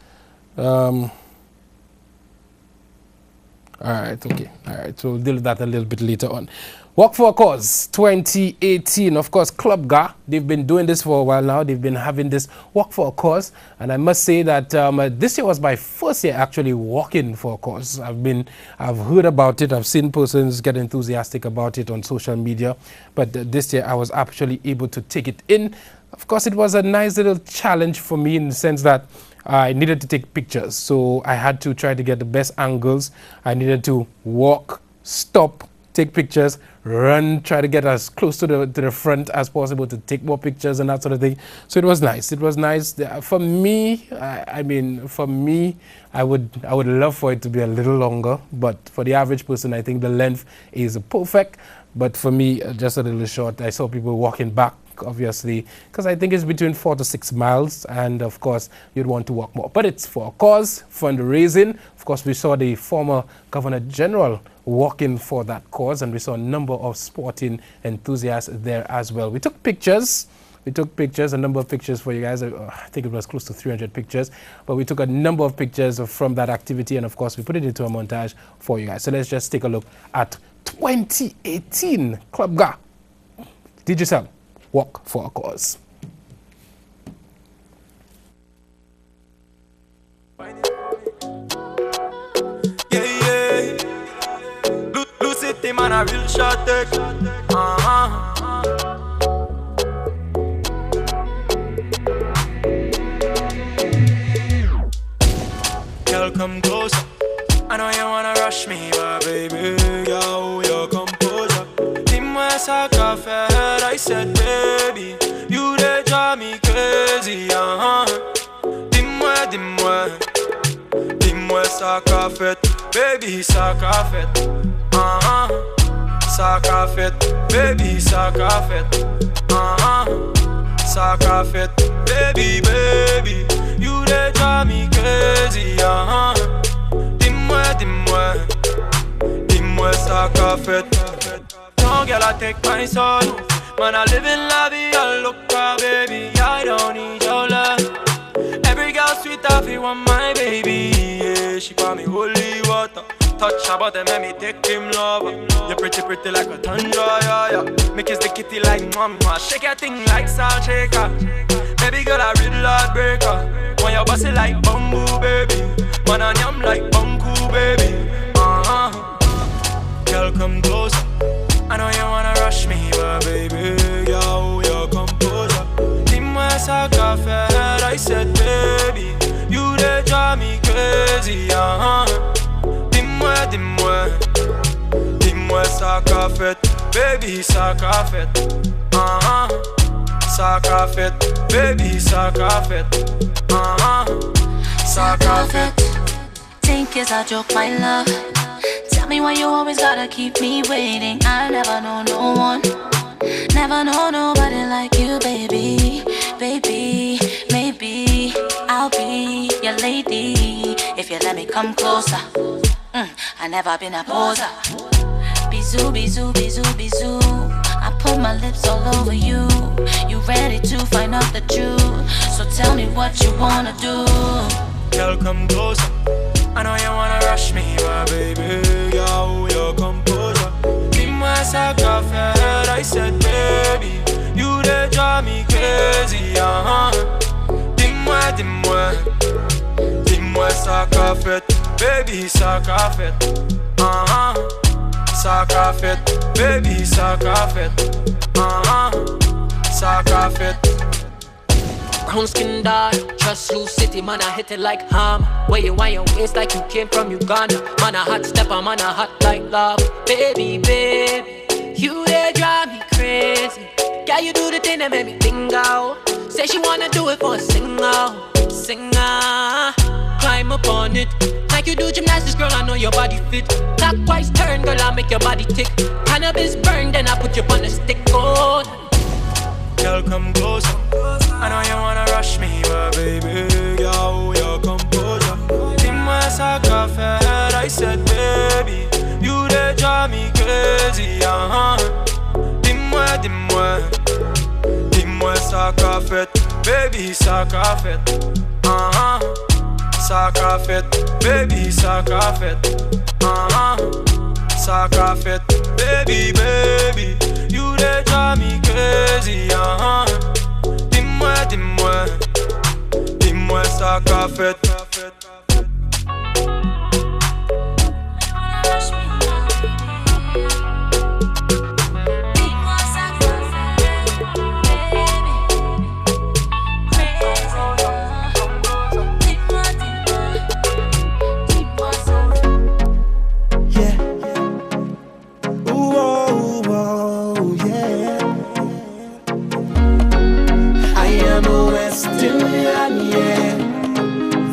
Speaker 1: All right, okay. All right, so we'll deal with that a little bit later on. Walk for a Cause 2018. Of course, Club GA, they've been doing this for a while now. They've been having this Walk for a Cause. And I must say that this year was my first year actually walking for a cause. I've heard about it. I've seen persons get enthusiastic about it on social media. But this year I was actually able to take it in. Of course, it was a nice little challenge for me in the sense that I needed to take pictures, so I had to try to get the best angles. I needed to walk, stop, take pictures, run, try to get as close to the front as possible to take more pictures and that sort of thing. So it was nice. It was nice. For me, for me, I would love for it to be a little longer, but for the average person, I think the length is perfect. But for me, just a little short. I saw people walking back, obviously, because I think it's between 4 to 6 miles, and of course you'd want to walk more, but it's for a cause, fundraising. Of course, we saw the former Governor General walking for that cause, and we saw a number of sporting enthusiasts there as well. We took pictures, a number of pictures for you guys. I think it was close to 300 pictures, but we took a number of pictures from that activity, and of course we put it into a montage for you guys. So let's just take a look at 2018 Club GA Digital Walk for a Cause.
Speaker 2: Yeah. Blue City man a real shot take. Girl, come closer. I know you wanna rush me, but baby, yo, your composure. Dis-moi ça qu'a fait, I said, baby, you they drive me crazy, Dis-moi ça qu'a fait, baby, ça qu'a fait, ça qu'a fait, baby, ça qu'a fait, ça qu'a fait, baby, you they drive me crazy, Dis-moi ça qu'a fait. No girl, I take my soul. Man, I live in la vie, I look up, baby. I don't need your love. Every girl sweet, I feel want my baby. Yeah, she call me holy water. Touch her body, make me take him love. You're pretty like a tundra, yeah. Make kiss the kitty like mama. Shake your thing like salt shaker. Baby girl, I real heartbreaker. When you bust it like bamboo, baby. Man, I yum like bunku, baby. Girl, come closer. I know you wanna rush me, but baby, yo, your composure. Dis-moi ça qu'a fait, I said, baby, you they drive me crazy, Dis-moi ça qu'a fait, baby, ça qu'a fait, ça qu'a fait, baby, ça qu'a fait, ça qu'a fait.
Speaker 5: Think it's a joke, my love. Tell me why you always gotta keep me waiting. I never know no one, never know nobody like you, baby. Baby, maybe I'll be your lady if you let me come closer. I never been a poser. Bisou, bisou, bisou, bisou. I put my lips all over you. You ready to find out the truth? So tell me what you wanna do.
Speaker 2: Girl, come closer. I know you wanna rush me, but baby, yo, your composure. Dis-moi ça qu'a fait, I said, baby, you they drive me crazy, Dis-moi ça qu'a fait, baby, soccer fit. Soccer fit, baby, soccer fit. Soccer fit.
Speaker 3: Brown skin dark, trust Blue City, man, I hit it like hammer. Where you want your waist like you came from Uganda. Man, a hot stepper, man, a hot like love. Baby, baby, you there drive me crazy. Girl, you do the thing that make me think out. Say she wanna do it for a singer. Climb up on it. Like you do gymnastics, girl, I know your body fit. Clockwise turn, girl, I make your body tick. Cannabis burn, then I put you on the stick. Oh,
Speaker 2: girl, come closer. I know you wanna rush me, but baby, yo, your composure. Dis-moi ça qu'a fait. I said, baby, you dey drive me crazy, Dis-moi, dis-moi, dis-moi ça qu'a fait. Baby, ça qu'a fait. Ça qu'a fait. Baby, ça qu'a fait. Ça qu'a fait. Baby, baby, you dey drive me crazy, Dis-moi, dis-moi, dis-moi ça qu'a fait.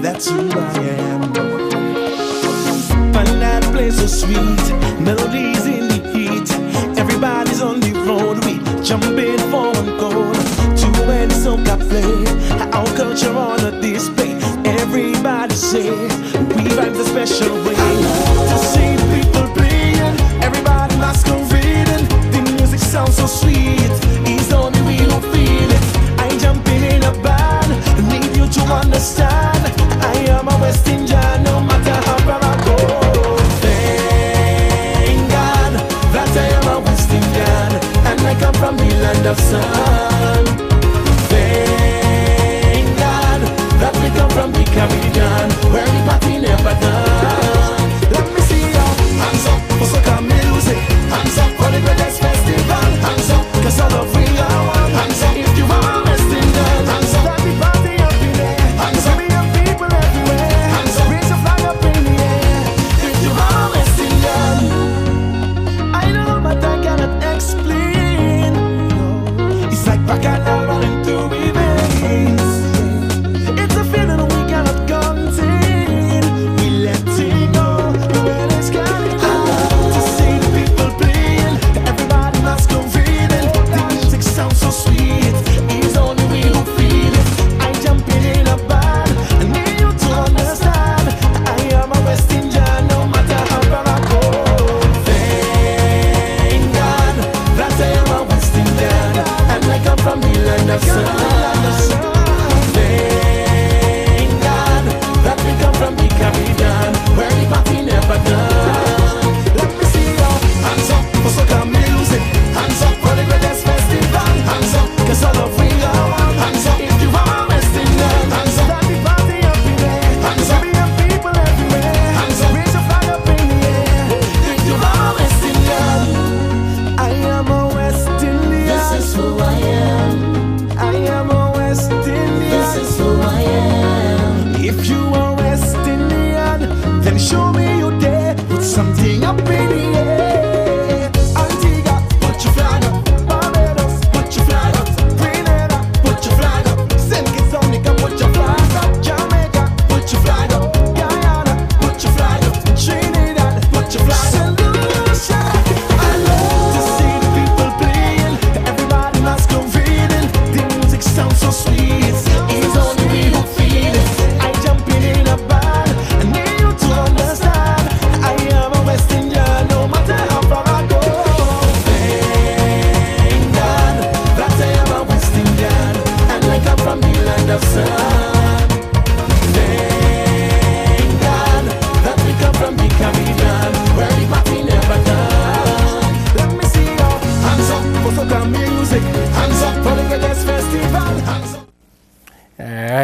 Speaker 7: That's who I am. Find that place so sweet, melodies in the heat. Everybody's on the road, we jumping for one goal. Too many soca play, our culture on a display. Everybody say we vibe the special way. To see people playing, everybody masquerading. The music sounds so sweet, it's only we who feel it. I jumping in a band, need you to understand. I am a West Indian, no matter how far I go. Thank God that I am a West Indian, and I come from the land of sun. Thank God that we come from the Caribbean, where the party never done. Let me see your hands up for soca music, hands up for the greatest festival, hands up 'cause all of we are one. Hands up if you are a West Indian, hands up, let the party up in there, hands up.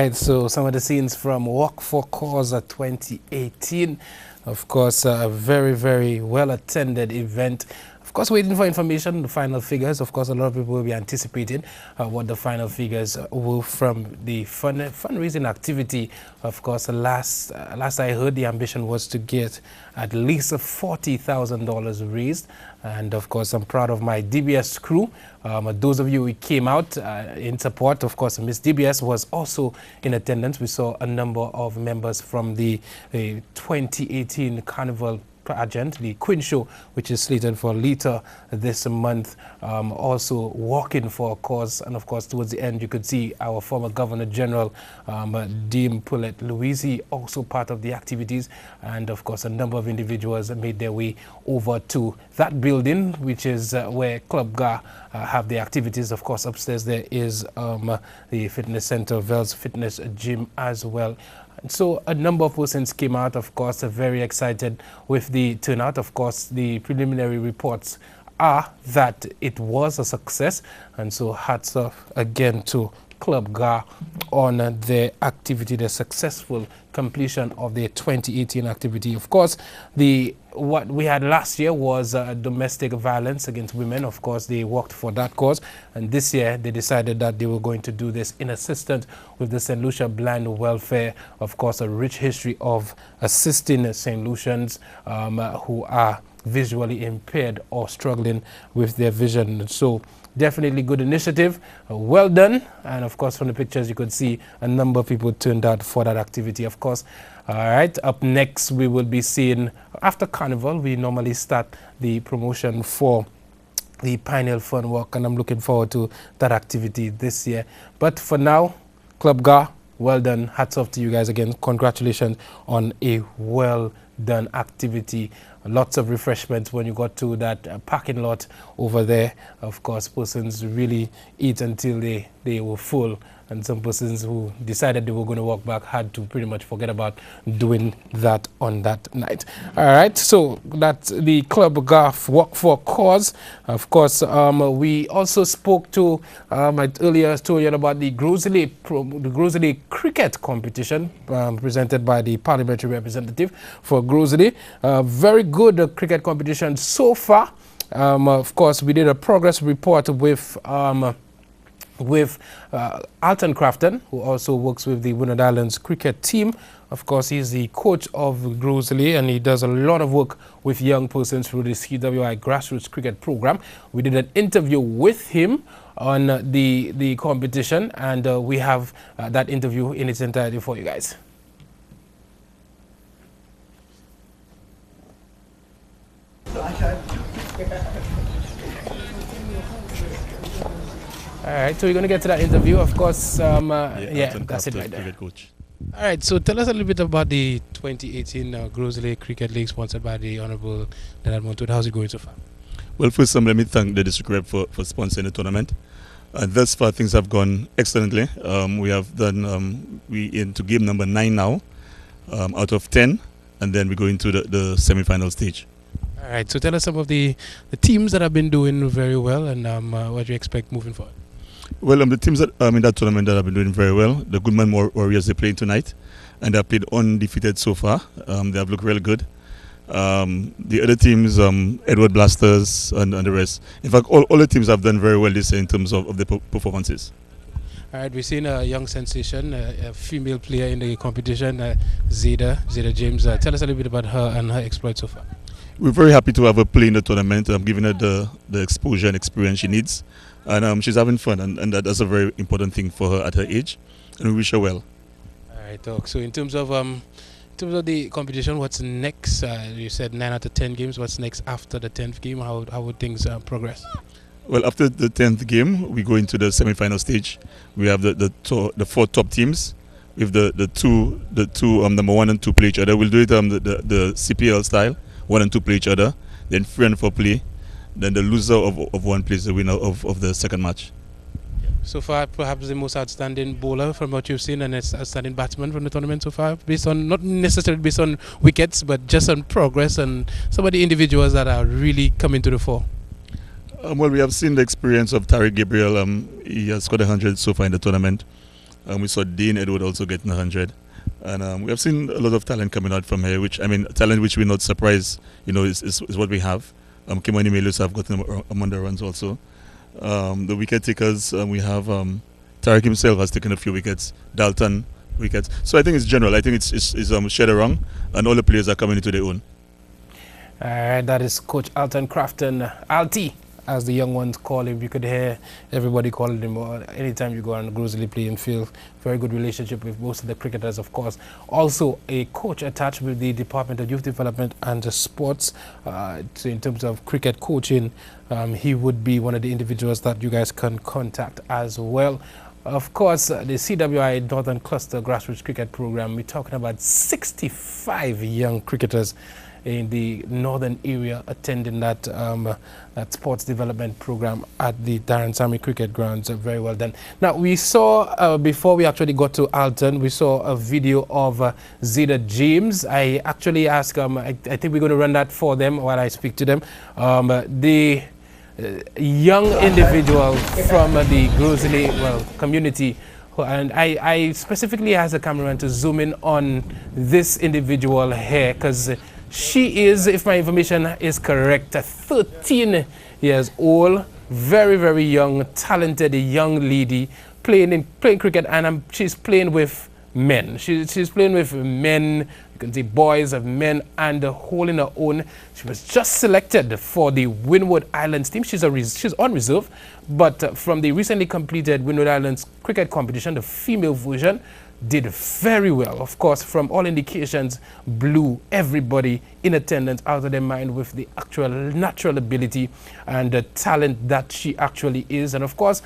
Speaker 1: right, so some of the scenes from Walk for Cause 2018. Of course, a very, very well-attended event. Of course, waiting for information, the final figures. Of course, a lot of people will be anticipating what the final figures will from the fundraising activity. Of course, last I heard, the ambition was to get at least $40,000 raised. And of course, I'm proud of my DBS crew. Those of you who came out in support, of course, Miss DBS was also in attendance. We saw a number of members from the 2018 Carnival pageant, the Queen Show, which is slated for later this month, also walking for a cause. And of course, towards the end, you could see our former Governor General, Dame Paulette Louisi, also part of the activities. And of course, a number of individuals made their way over to that building, which is where Club GA have the activities. Of course, upstairs there is the fitness center, Vels Fitness Gym as well. So a number of persons came out, of course, very excited with the turnout. Of course, the preliminary reports are that it was a success. And so hats off again to Club GA on their activity, the successful completion of their 2018 activity. Of course, what we had last year was domestic violence against women. Of course, they worked for that cause. And this year, they decided that they were going to do this in assistance with the St. Lucia Blind Welfare. Of course, a rich history of assisting St. Lucians who are visually impaired or struggling with their vision. So definitely good initiative, well done. And of course, from the pictures, you could see a number of people turned out for that activity, of course. All right, up next, we will be seeing, after Carnival, we normally start the promotion for the Pineal Fun Walk, and I'm looking forward to that activity this year. But for now, Club GA, well done. Hats off to you guys again. Congratulations on a well done activity. Lots of refreshments when you got to that parking lot over there. Of course, persons really eat until they were full. And some persons who decided they were going to walk back had to pretty much forget about doing that on that night. All right, so that's the Club GA Walk for Cause. Of course, we also spoke to, I earlier told you about the Groseley cricket competition presented by the parliamentary representative for Groseley. Very good cricket competition so far. Of course, we did a progress report with Alton Crafton, who also works with the Winnard Islands cricket team. Of course, he's the coach of Groseley, and he does a lot of work with young persons through the CWI grassroots cricket program. We did an interview with him on the competition, and we have that interview in its entirety for you guys. All right, so we're going to get to that interview, of course. Yeah, that's it right there.
Speaker 6: Coach.
Speaker 1: All right, so tell us a little bit about the 2018 Groseley Cricket League sponsored by the Honorable Leonard Montour. How's it going so far?
Speaker 6: Well, first, let me thank the district rep for sponsoring the tournament. Thus far, things have gone excellently. We have done, we into game number 9 now, out of 10, and then we go into the semi-final stage.
Speaker 1: All right, so tell us some of the teams that have been doing very well, and what do you expect moving forward?
Speaker 6: Well, the teams that in that tournament that have been doing very well, the Goodman Warriors, they're playing tonight, and they've played undefeated so far. They have looked really good. The other teams, Edward Blasters and the rest. In fact, all the teams have done very well this year in terms of the performances.
Speaker 1: All right, we've seen a young sensation, a female player in the competition, Zeda James. Tell us a little bit about her and her exploits so far.
Speaker 6: We're very happy to have her play in the tournament. I'm giving her the exposure and experience she needs. And she's having fun, and that's a very important thing for her at her age. And we wish her well.
Speaker 1: All right, Doc. So in terms of the competition, what's next? You said 9 out of 10 games. What's next after the 10th game? How would things progress?
Speaker 6: Well, after the 10th game, we go into the semi-final stage. We have the 4 top teams with the two number 1 and 2 play each other. We'll do it the CPL style, 1 and 2 play each other, then 3 and 4 play. Then the loser of one plays the winner of the second match.
Speaker 1: So far, perhaps the most outstanding bowler from what you've seen, and it's outstanding batsman from the tournament so far, based on, not necessarily based on wickets, but just on progress and some of the individuals that are really coming to the fore.
Speaker 6: Well, we have seen the experience of Tariq Gabriel. He has scored 100 so far in the tournament. We saw Dean Edward also getting 100. And we have seen a lot of talent coming out from here, talent which we're not surprised, is what we have. Kimani Melius have gotten among the runs also. The wicket takers, we have Tariq himself has taken a few wickets, Dalton wickets. So I think it's general. I think it's shared around, and all the players are coming into their own.
Speaker 1: That is Coach Alton Crafton, Alti, as the young ones call him. You could hear everybody calling him anytime you go on the Grizzly playing field. Very good relationship with most of the cricketers, of course. Also a coach attached with the Department of Youth Development and Sports. So in terms of cricket coaching, he would be one of the individuals that you guys can contact as well. Of course, the CWI Northern Cluster Grassroots Cricket Program, we're talking about 65 young cricketers in the northern area attending that that sports development program at the Darren Sammy Cricket Grounds. Very well done. Now, we saw, before we actually got to Alton, we saw a video of Zeta James. I actually asked, I think we're going to run that for them while I speak to them. The young individual from the Grizzly community, and I specifically asked the cameraman to zoom in on this individual here, because she is, if my information is correct, 13 years old, very, very young, talented young lady, playing cricket, and she's playing with men. She's playing with men, you can see boys of men, and holding her own. She was just selected for the Windward Islands team. She's on reserve, but from the recently completed Windward Islands cricket competition, the female version, did very well. Of course, from all indications, blew everybody in attendance out of their mind with the actual natural ability and the talent that she actually is. And of course,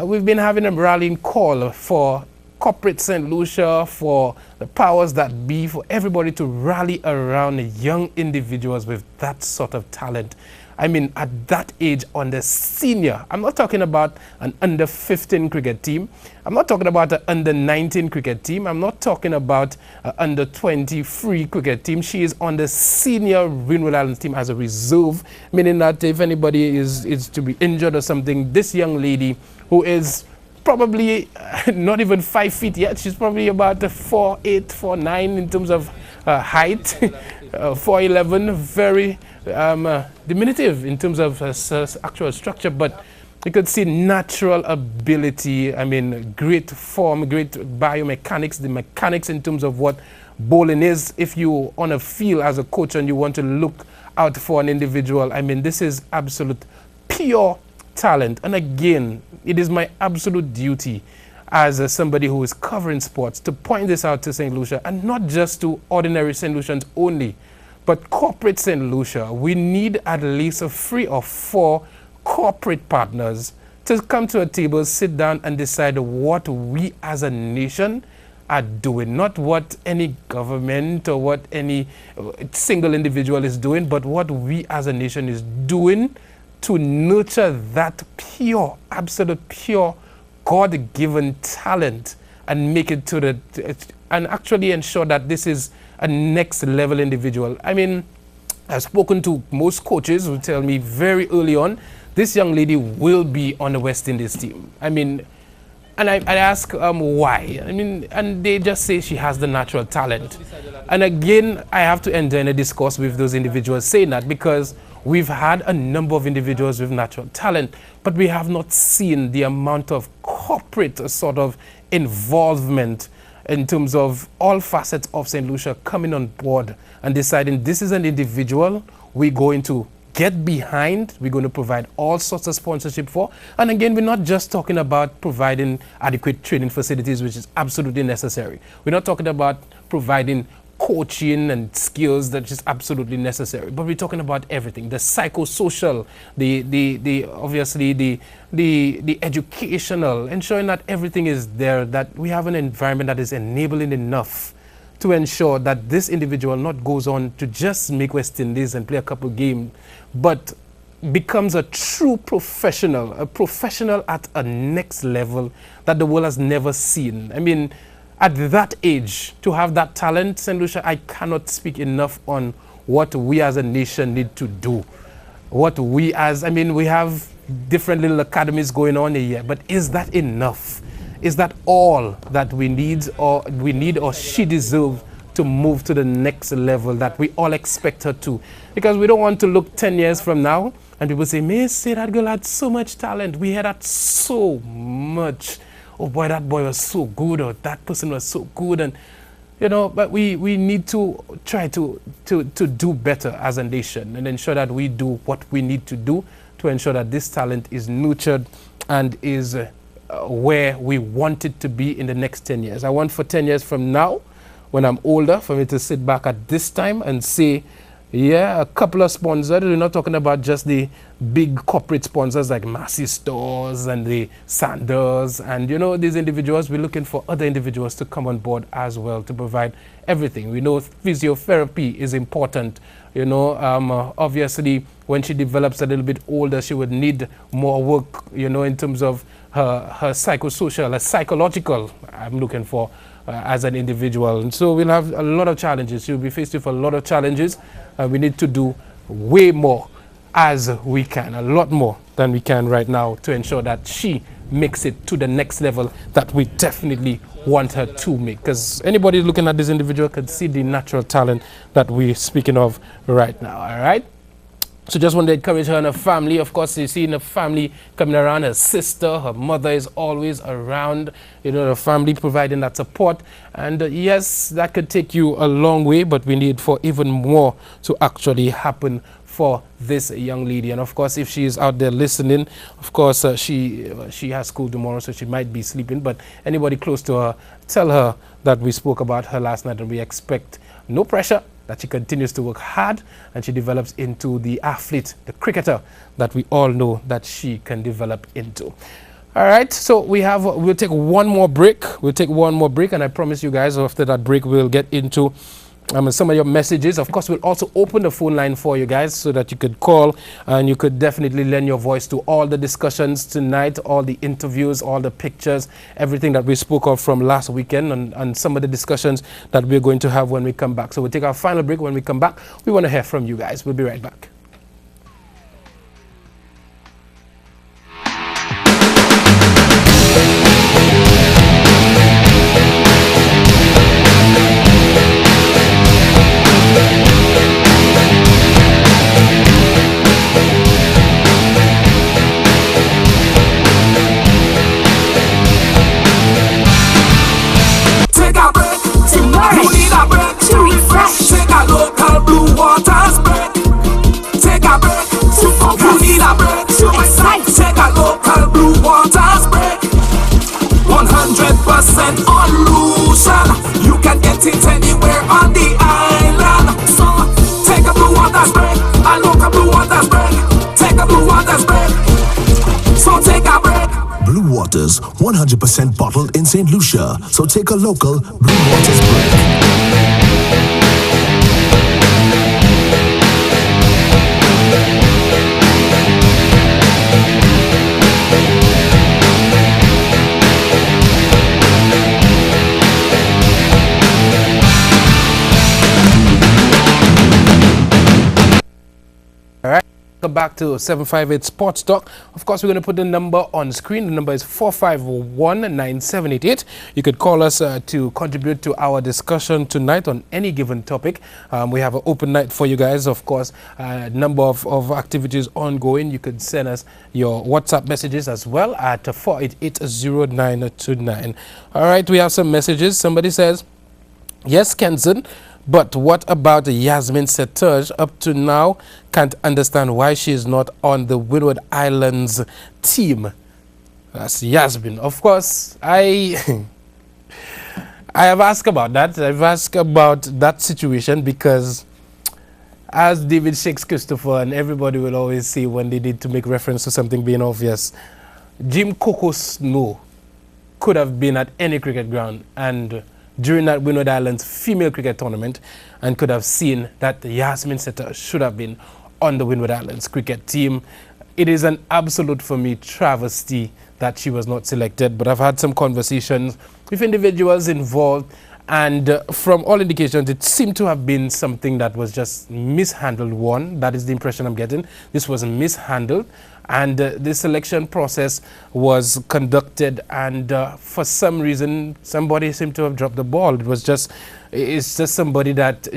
Speaker 1: we've been having a rallying call for corporate St. Lucia, for the powers that be, for everybody to rally around young individuals with that sort of talent. I mean, at that age, on the senior, I'm not talking about an under 15 cricket team. I'm not talking about an under 19 cricket team. I'm not talking about an under 20 free cricket team. She is on the senior Windward Islands team as a reserve, meaning that if anybody is to be injured or something, this young lady, who is probably not even 5 feet yet, she's probably about 4'8", 4'9" in terms of height, 4'11", very diminutive in terms of actual structure, but you could see natural ability. I mean, great form, great biomechanics, the mechanics in terms of what bowling is. If you on a field as a coach and you want to look out for an individual, I mean, this is absolute pure talent. And again, it is my absolute duty as somebody who is covering sports to point this out to St. Lucia, and not just to ordinary St. Lucians only, but corporate St. Lucia. We need at least 3 or 4 corporate partners to come to a table, sit down and decide what we as a nation are doing. Not what any government or what any single individual is doing, but what we as a nation is doing to nurture that pure, absolute pure, God-given talent and make it to and actually ensure that this is a next level individual. I mean, I've spoken to most coaches who tell me very early on, this young lady will be on the West Indies team. I mean, and I ask why. I mean, and they just say she has the natural talent. And again, I have to enter in a discourse with those individuals saying that, because we've had a number of individuals with natural talent, but we have not seen the amount of corporate sort of involvement in terms of all facets of St. Lucia coming on board and deciding this is an individual we're going to get behind, we're going to provide all sorts of sponsorship for. And again, we're not just talking about providing adequate training facilities, which is absolutely necessary. We're not talking about providing coaching and skills that is absolutely necessary, but we're talking about everything: the psychosocial, the obviously the educational, ensuring that everything is there, that we have an environment that is enabling enough to ensure that this individual not goes on to just make West Indies and play a couple games, but becomes a true professional, a professional at a next level that the world has never seen. I mean, at that age, to have that talent, St. Lucia, I cannot speak enough on what we as a nation need to do. What we as, I mean, we have different little academies going on here, but is that enough? Is that all that we need or she deserves to move to the next level that we all expect her to? Because we don't want to look 10 years from now and people say, "May say that girl had so much talent. We had that so much. Oh boy, that boy was so good, or that person was so good." And but we need to try to do better as a nation and ensure that we do what we need to do to ensure that this talent is nurtured and is where we want it to be in the next 10 years. I want for 10 years from now, when I'm older, for me to sit back at this time and say, yeah, a couple of sponsors. We're not talking about just the big corporate sponsors like Massey Stores and the Sanders and these individuals. We're looking for other individuals to come on board as well to provide everything. We know physiotherapy is important. Obviously when she develops a little bit older, she would need more work, in terms of her psychosocial, her psychological, I'm looking for as an individual. And so we'll have a lot of challenges. She'll be faced with a lot of challenges. We need to do way more as we can, a lot more than we can right now to ensure that she makes it to the next level that we definitely want her to make. Because anybody looking at this individual can see the natural talent that we're speaking of right now, all right? So just want to encourage her and her family. Of course, you see the family coming around. Her sister, her mother is always around. The family providing that support. And yes, that could take you a long way, but we need for even more to actually happen for this young lady. And of course, if she is out there listening, of course, she has school tomorrow, so she might be sleeping. But anybody close to her, tell her that we spoke about her last night and we expect no pressure, that she continues to work hard and she develops into the athlete, the cricketer that we all know that she can develop into. All right, so we'll take one more break. We'll take one more break, and I promise you guys after that break we'll get into some of your messages. Of course, we'll also open the phone line for you guys so that you could call and you could definitely lend your voice to all the discussions tonight, all the interviews, all the pictures, everything that we spoke of from last weekend, and some of the discussions that we're going to have when we come back. So we'll take our final break. When we come back, we want to hear from you guys. We'll be right back.
Speaker 8: You can get it anywhere on the island. So take a Blue Waters break. A local Blue Waters break. Take a Blue Waters break. So take a break.
Speaker 9: Blue Waters, 100% bottled in St. Lucia. So take a local Blue Waters break.
Speaker 1: Welcome back to 758 Sports Talk. Of course, we're going to put the number on screen. The number is 451-9788. You could call us to contribute to our discussion tonight on any given topic. We have an open night for you guys. Of course, a number of activities ongoing. You could send us your WhatsApp messages as well at 488-0929. All right, we have some messages. Somebody says, yes, Kenson, but what about Yasmin Setaj? Up to now, can't understand why she is not on the Windward Islands team. That's Yasmin. Of course, I have asked about that. I've asked about that situation because, as David shakes Christopher, and everybody will always say when they need to make reference to something being obvious, Jim Coco Snow could have been at any cricket ground and during that Windward Islands female cricket tournament and could have seen that Yasmin Setter should have been on the Windward Islands cricket team. It is an absolute, for me, travesty that she was not selected, but I've had some conversations with individuals involved, and from all indications, it seemed to have been something that was just mishandled. One, that is the impression I'm getting. This was mishandled, And the selection process was conducted, and for some reason, somebody seemed to have dropped the ball. It's just somebody that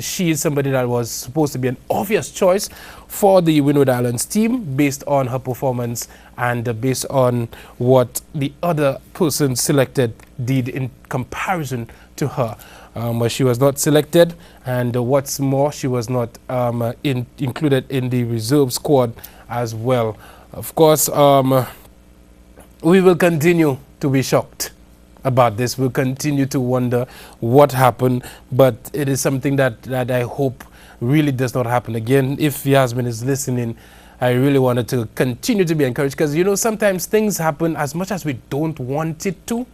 Speaker 1: was supposed to be an obvious choice for the Windward Islands team based on her performance and based on what the other person selected did in comparison to her. She was not selected, and what's more, she was not included in the reserve squad as well. Of course, we will continue to be shocked about this. We'll continue to wonder what happened, but it is something that I hope really does not happen again. If Yasmin is listening, I really wanted to continue to be encouraged, because, you know, sometimes things happen as much as we don't want it to.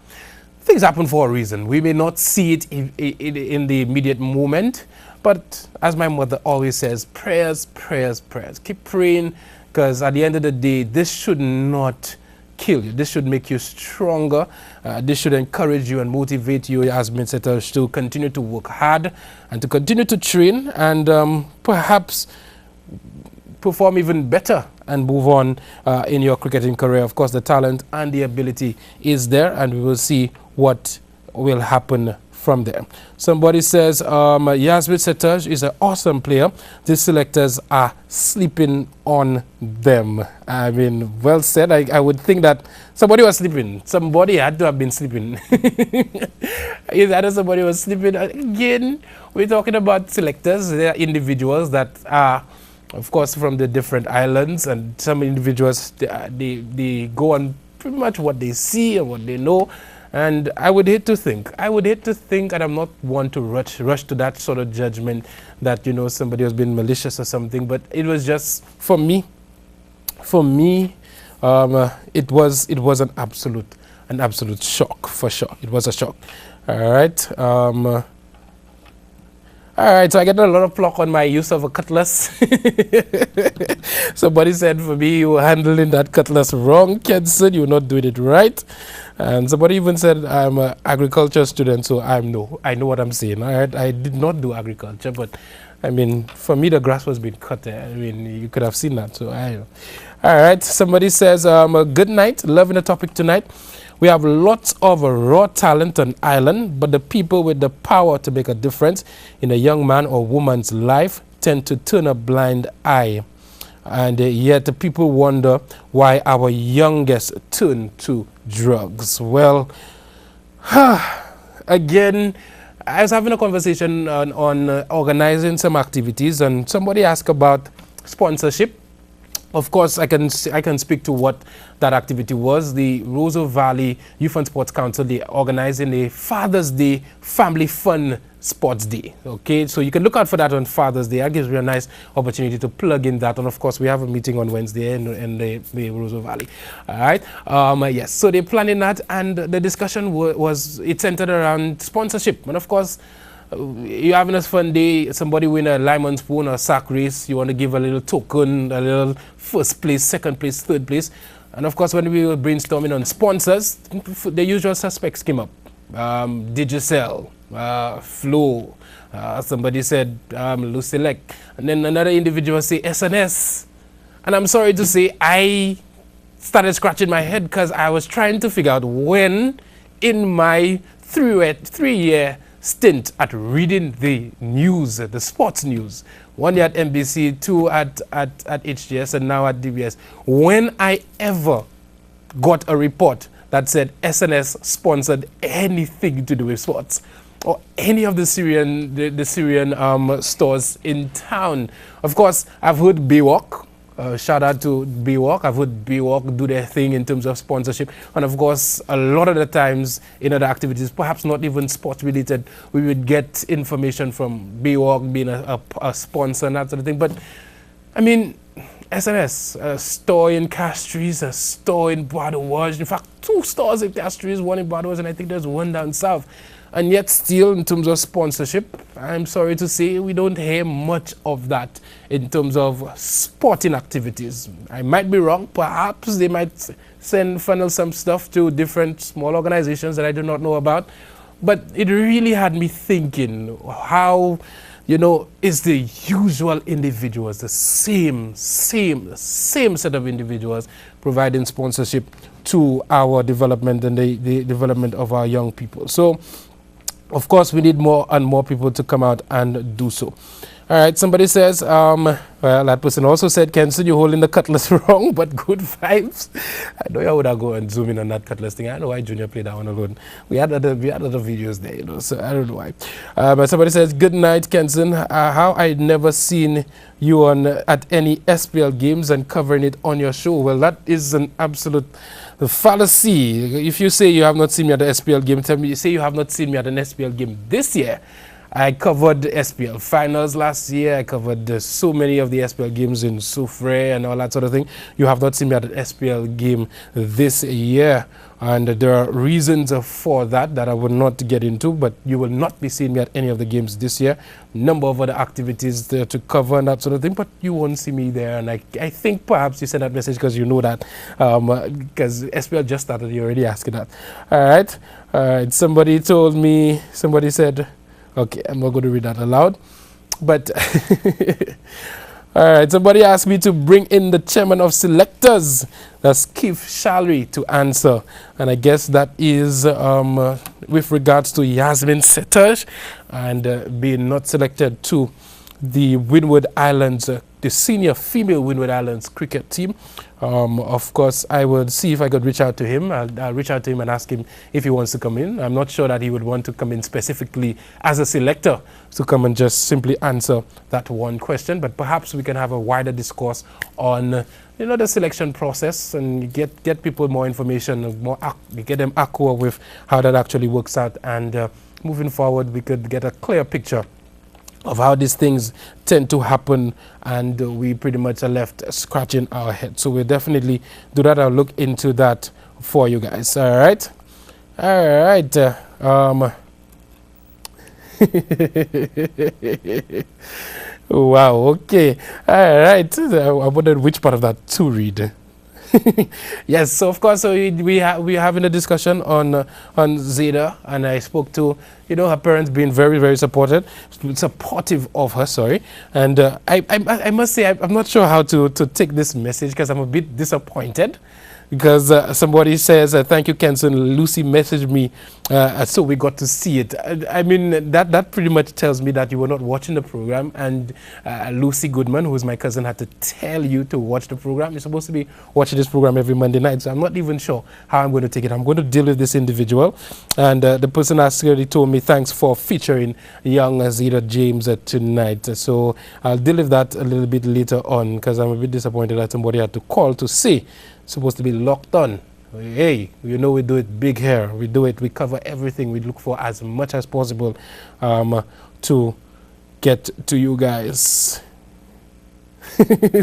Speaker 1: Things happen for a reason. We may not see it in the immediate moment, but as my mother always says, prayers, prayers, prayers. Keep praying, because at the end of the day, this should not kill you. This should make you stronger. This should encourage you and motivate you, Yasmin Setters, to continue to work hard and to continue to train and perhaps perform even better and move on in your cricketing career. Of course, the talent and the ability is there, and we will see what will happen from there. Somebody says Yasmin Setaj is an awesome player. The selectors are sleeping on them. I mean, well said. I would think that somebody was sleeping. Somebody had to have been sleeping. Either somebody was sleeping. Again, we're talking about selectors. They are individuals that are, of course, from the different islands, and some individuals, they go on pretty much what they see and what they know. And I would hate to think, and I'm not one to rush to that sort of judgment that, you know, somebody has been malicious or something, but it was just, for me, it was an absolute shock, for sure. It was a shock. All right. All right, so I get a lot of pluck on my use of a cutlass. Somebody said for me, you were handling that cutlass wrong, Kenson. You're not doing it right. And somebody even said I'm an agriculture student, so I know what I'm saying. All right, I did not do agriculture, but I mean, for me, the grass was being cut there. I mean, you could have seen that. So I know. All right, somebody says, good night. Loving the topic tonight. We have lots of raw talent on island, but the people with the power to make a difference in a young man or woman's life tend to turn a blind eye. And yet the people wonder why our youngest turn to drugs. Well, again, I was having a conversation on organizing some activities, and somebody asked about sponsorship. Of course, I can speak to what that activity was. The Roseau Valley Youth and Sports Council, they organizing a Father's Day Family Fun Sports Day. Okay, so you can look out for that on Father's Day. That gives you a nice opportunity to plug in that. And of course, we have a meeting on Wednesday in the Roseau Valley. All right. Yes, so they're planning that, and the discussion it centered around sponsorship. And of course, you're having a fun day, somebody win a lemon spoon or a sack race, you want to give a little token, a little first place, second place, third place. And of course, when we were brainstorming on sponsors, the usual suspects came up. Digicel, Flow, somebody said Lucilec, and then another individual say SNS. And I'm sorry to say, I started scratching my head because I was trying to figure out when in my three-year stint at reading the news, the sports news, 1 year at NBC, 2 at HGS, and now at DBS, when I ever got a report that said SNS sponsored anything to do with sports, or any of the Syrian stores in town. Of course, I've heard Baywalk. Shout out to Baywalk. I've heard Baywalk do their thing in terms of sponsorship. And of course, a lot of the times in other activities, perhaps not even sports related, we would get information from Baywalk being a sponsor and that sort of thing. But I mean, SNS, a store in Castries, a store in Bardowage. In fact, 2 stores in Castries, 1 in Bardowage, and I think there's 1 down south. And yet still, in terms of sponsorship, I'm sorry to say, we don't hear much of that in terms of sporting activities. I might be wrong. Perhaps they might funnel some stuff to different small organizations that I do not know about. But it really had me thinking how, is the usual individuals, the same set of individuals providing sponsorship to our development and the development of our young people. So, of course, we need more and more people to come out and do so. All right, somebody says, well, that person also said, Kenson, you're holding the cutlass wrong, but good vibes. I know I would have go and zoom in on that cutlass thing. I know why Junior played that one alone. We had other videos there, so I don't know why. But somebody says, good night, Kenson. How I'd never seen you at any SPL games and covering it on your show. Well, that is an absolute fallacy. If you say you have not seen me at the SPL game, tell me, you say you have not seen me at an SPL game this year. I covered the SPL finals last year. I covered so many of the SPL games in Soufre and all that sort of thing. You have not seen me at an SPL game this year. And there are reasons for that I will not get into, but you will not be seeing me at any of the games this year. Number of other activities there to cover and that sort of thing, but you won't see me there. And I think perhaps you sent that message because you know that, because SPL just started, you're already asking that. All right. Somebody said, okay, I'm not going to read that aloud. But, all right, somebody asked me to bring in the chairman of selectors, that's Keith Shalry, to answer. And I guess that is with regards to Yasmin Setaj and being not selected to the Windward Islands, the senior female Windward Islands cricket team. Of course, I would see if I could reach out to him. I'll reach out to him and ask him if he wants to come in. I'm not sure that he would want to come in specifically as a selector to come and just simply answer that one question. But perhaps we can have a wider discourse on, the selection process and get people more information, get them acquainted with how that actually works out. And moving forward, we could get a clear picture of how these things tend to happen, and we pretty much are left scratching our head. So we'll definitely do that. I'll look into that for you guys. All right. Wow. Okay. All right. I wondered which part of that to read. Yes, so of course, we're having a discussion on Zeta, and I spoke to her parents being very, very supportive of her. Sorry, and I must say I'm not sure how to take this message because I'm a bit disappointed. Because somebody says, thank you, Kenson. Lucy messaged me, so we got to see it. I mean, that pretty much tells me that you were not watching the program, and Lucy Goodman, who is my cousin, had to tell you to watch the program. You're supposed to be watching this program every Monday night, so I'm not even sure how I'm going to take it. I'm going to deal with this individual, and the person actually told me, thanks for featuring young Zeta James tonight. So I'll deal with that a little bit later on, because I'm a bit disappointed that somebody had to call to say supposed to be locked on. Hey, we do it big here. We do it. We cover everything. We look for as much as possible to get to you guys.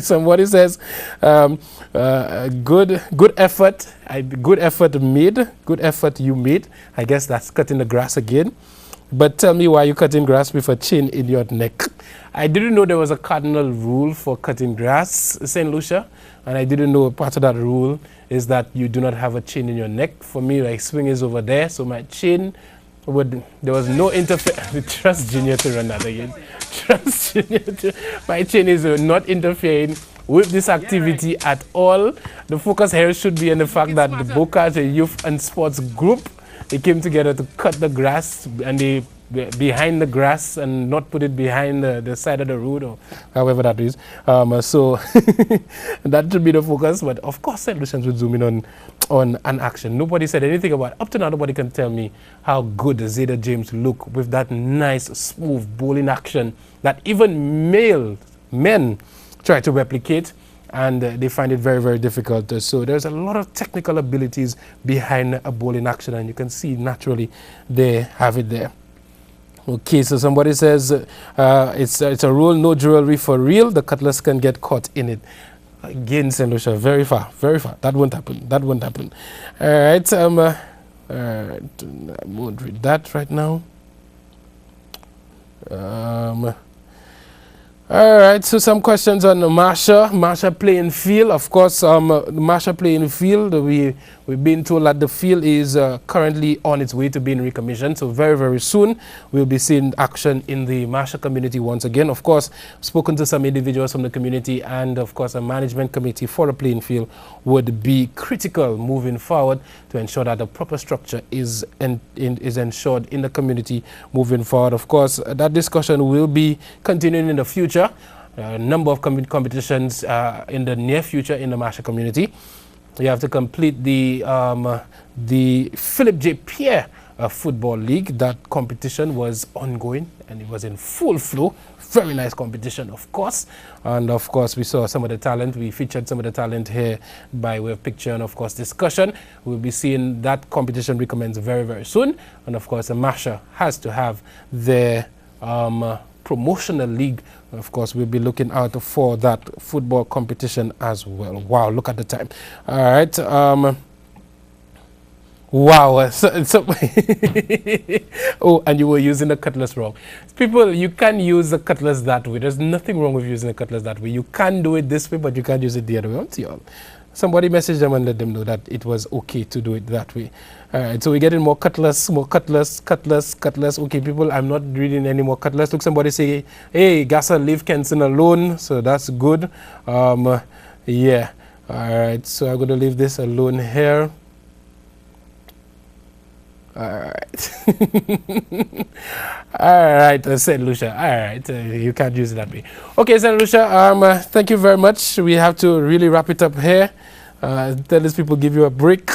Speaker 1: Somebody says, good effort. Good effort made. Good effort you made. I guess that's cutting the grass again. But tell me why you're cutting grass with a chain in your neck. I didn't know there was a cardinal rule for cutting grass, St. Lucia. And I didn't know part of that rule is that you do not have a chain in your neck. For me, like swing is over there. So my chain there was no interference. Trust Junior to run that again. Trust Junior my chain is not interfering with this activity at all. The focus here should be on the fact that the Boca, the youth and sports group, they came together to cut the grass, and they behind the grass and not put it behind the side of the road, or however that is. So that should be the focus. But of course, St. Lucians would zoom in on an action. Nobody said anything about it. Up to now, nobody can tell me how good Zeta James look with that nice, smooth bowling action that even men try to replicate. And they find it very, very difficult. So there's a lot of technical abilities behind a bowling action, and you can see naturally they have it there. Okay, so somebody says it's a rule, no jewelry for real. The cutlass can get caught in it. Again, St. Lucia, very far, very far. That won't happen. That won't happen. All right. I won't read that right now. All right, so some questions on the Marsha playing field. Of course, the Marsha playing field, we've been told that the field is currently on its way to being recommissioned. So very, very soon, we'll be seeing action in the Marsha community once again. Of course, spoken to some individuals from the community, and of course, a management committee for the playing field would be critical moving forward to ensure that the proper structure is ensured in the community moving forward. Of course, that discussion will be continuing in the future. A number of competitions in the near future in the Marsha community. You have to complete the Philip J. Pierre Football League. That competition was ongoing and it was in full flow. Very nice competition, of course. And of course, we saw some of the talent. We featured some of the talent here by way of picture and, of course, discussion. We'll be seeing that competition recommence very, very soon. And, of course, the Marsha has to have their promotional league. Of course, we'll be looking out for that football competition as well. Wow, look at the time. All right. Wow. Oh, and you were using the cutlass wrong. People, you can use the cutlass that way. There's nothing wrong with using the cutlass that way. You can do it this way, but you can't use it the other way. Aren't you all? Somebody message them and let them know that it was okay to do it that way. All right, so we're getting more cutlass. Okay, people, I'm not reading any more cutlass. Look, somebody say, hey, Gassa, leave Kenson alone. So that's good. Yeah. All right, so I'm going to leave this alone here. All right. All right, St. Lucia. All right, you can't use it that way. Okay, St. Lucia, thank you very much. We have to really wrap it up here. Tell these people give you a break.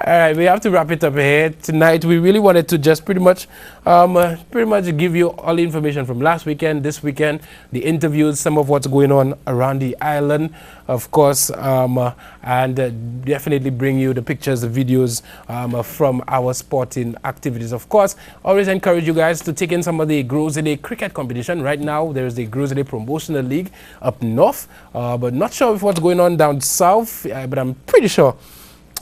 Speaker 1: All right, we have to wrap it up here tonight. We really wanted to just pretty much give you all the information from last weekend, this weekend, the interviews, some of what's going on around the island, of course, and definitely bring you the pictures, the videos from our sporting activities. Of course, always encourage you guys to take in some of the Grosley cricket competition. Right now, there is the Grosley Promotional League up north, but not sure of what's going on down south, but I'm pretty sure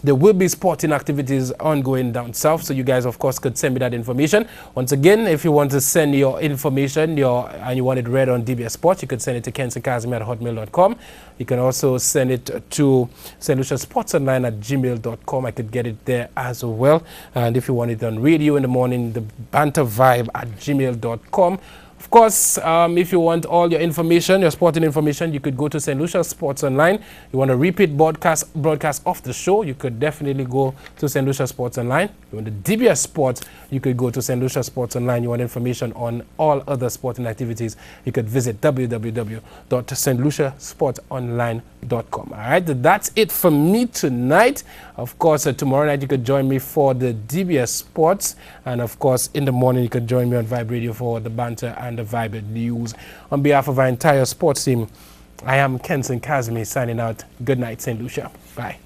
Speaker 1: there will be sporting activities ongoing down south, so you guys, of course, could send me that information. Once again, if you want to send your information and you want it read on DBS Sports, you could send it to kensikazmi@hotmail.com. You can also send it to stluciasportsonline@gmail.com. I could get it there as well. And if you want it on radio in the morning, the bantervibe@gmail.com. Of course, if you want all your information, your sporting information, you could go to St. Lucia Sports Online. You want a repeat broadcast of the show, you could definitely go to St. Lucia Sports Online. You want the DBS Sports, you could go to St. Lucia Sports Online. You want information on all other sporting activities, you could visit www.stluciasportsonline.com. All right, that's it for me tonight. Of course, tomorrow night you could join me for the DBS Sports, and of course, in the morning you could join me on Vibe Radio for the banter and the Vibe News. On behalf of our entire sports team, I am Kenson Kazmi signing out. Good night, St. Lucia. Bye.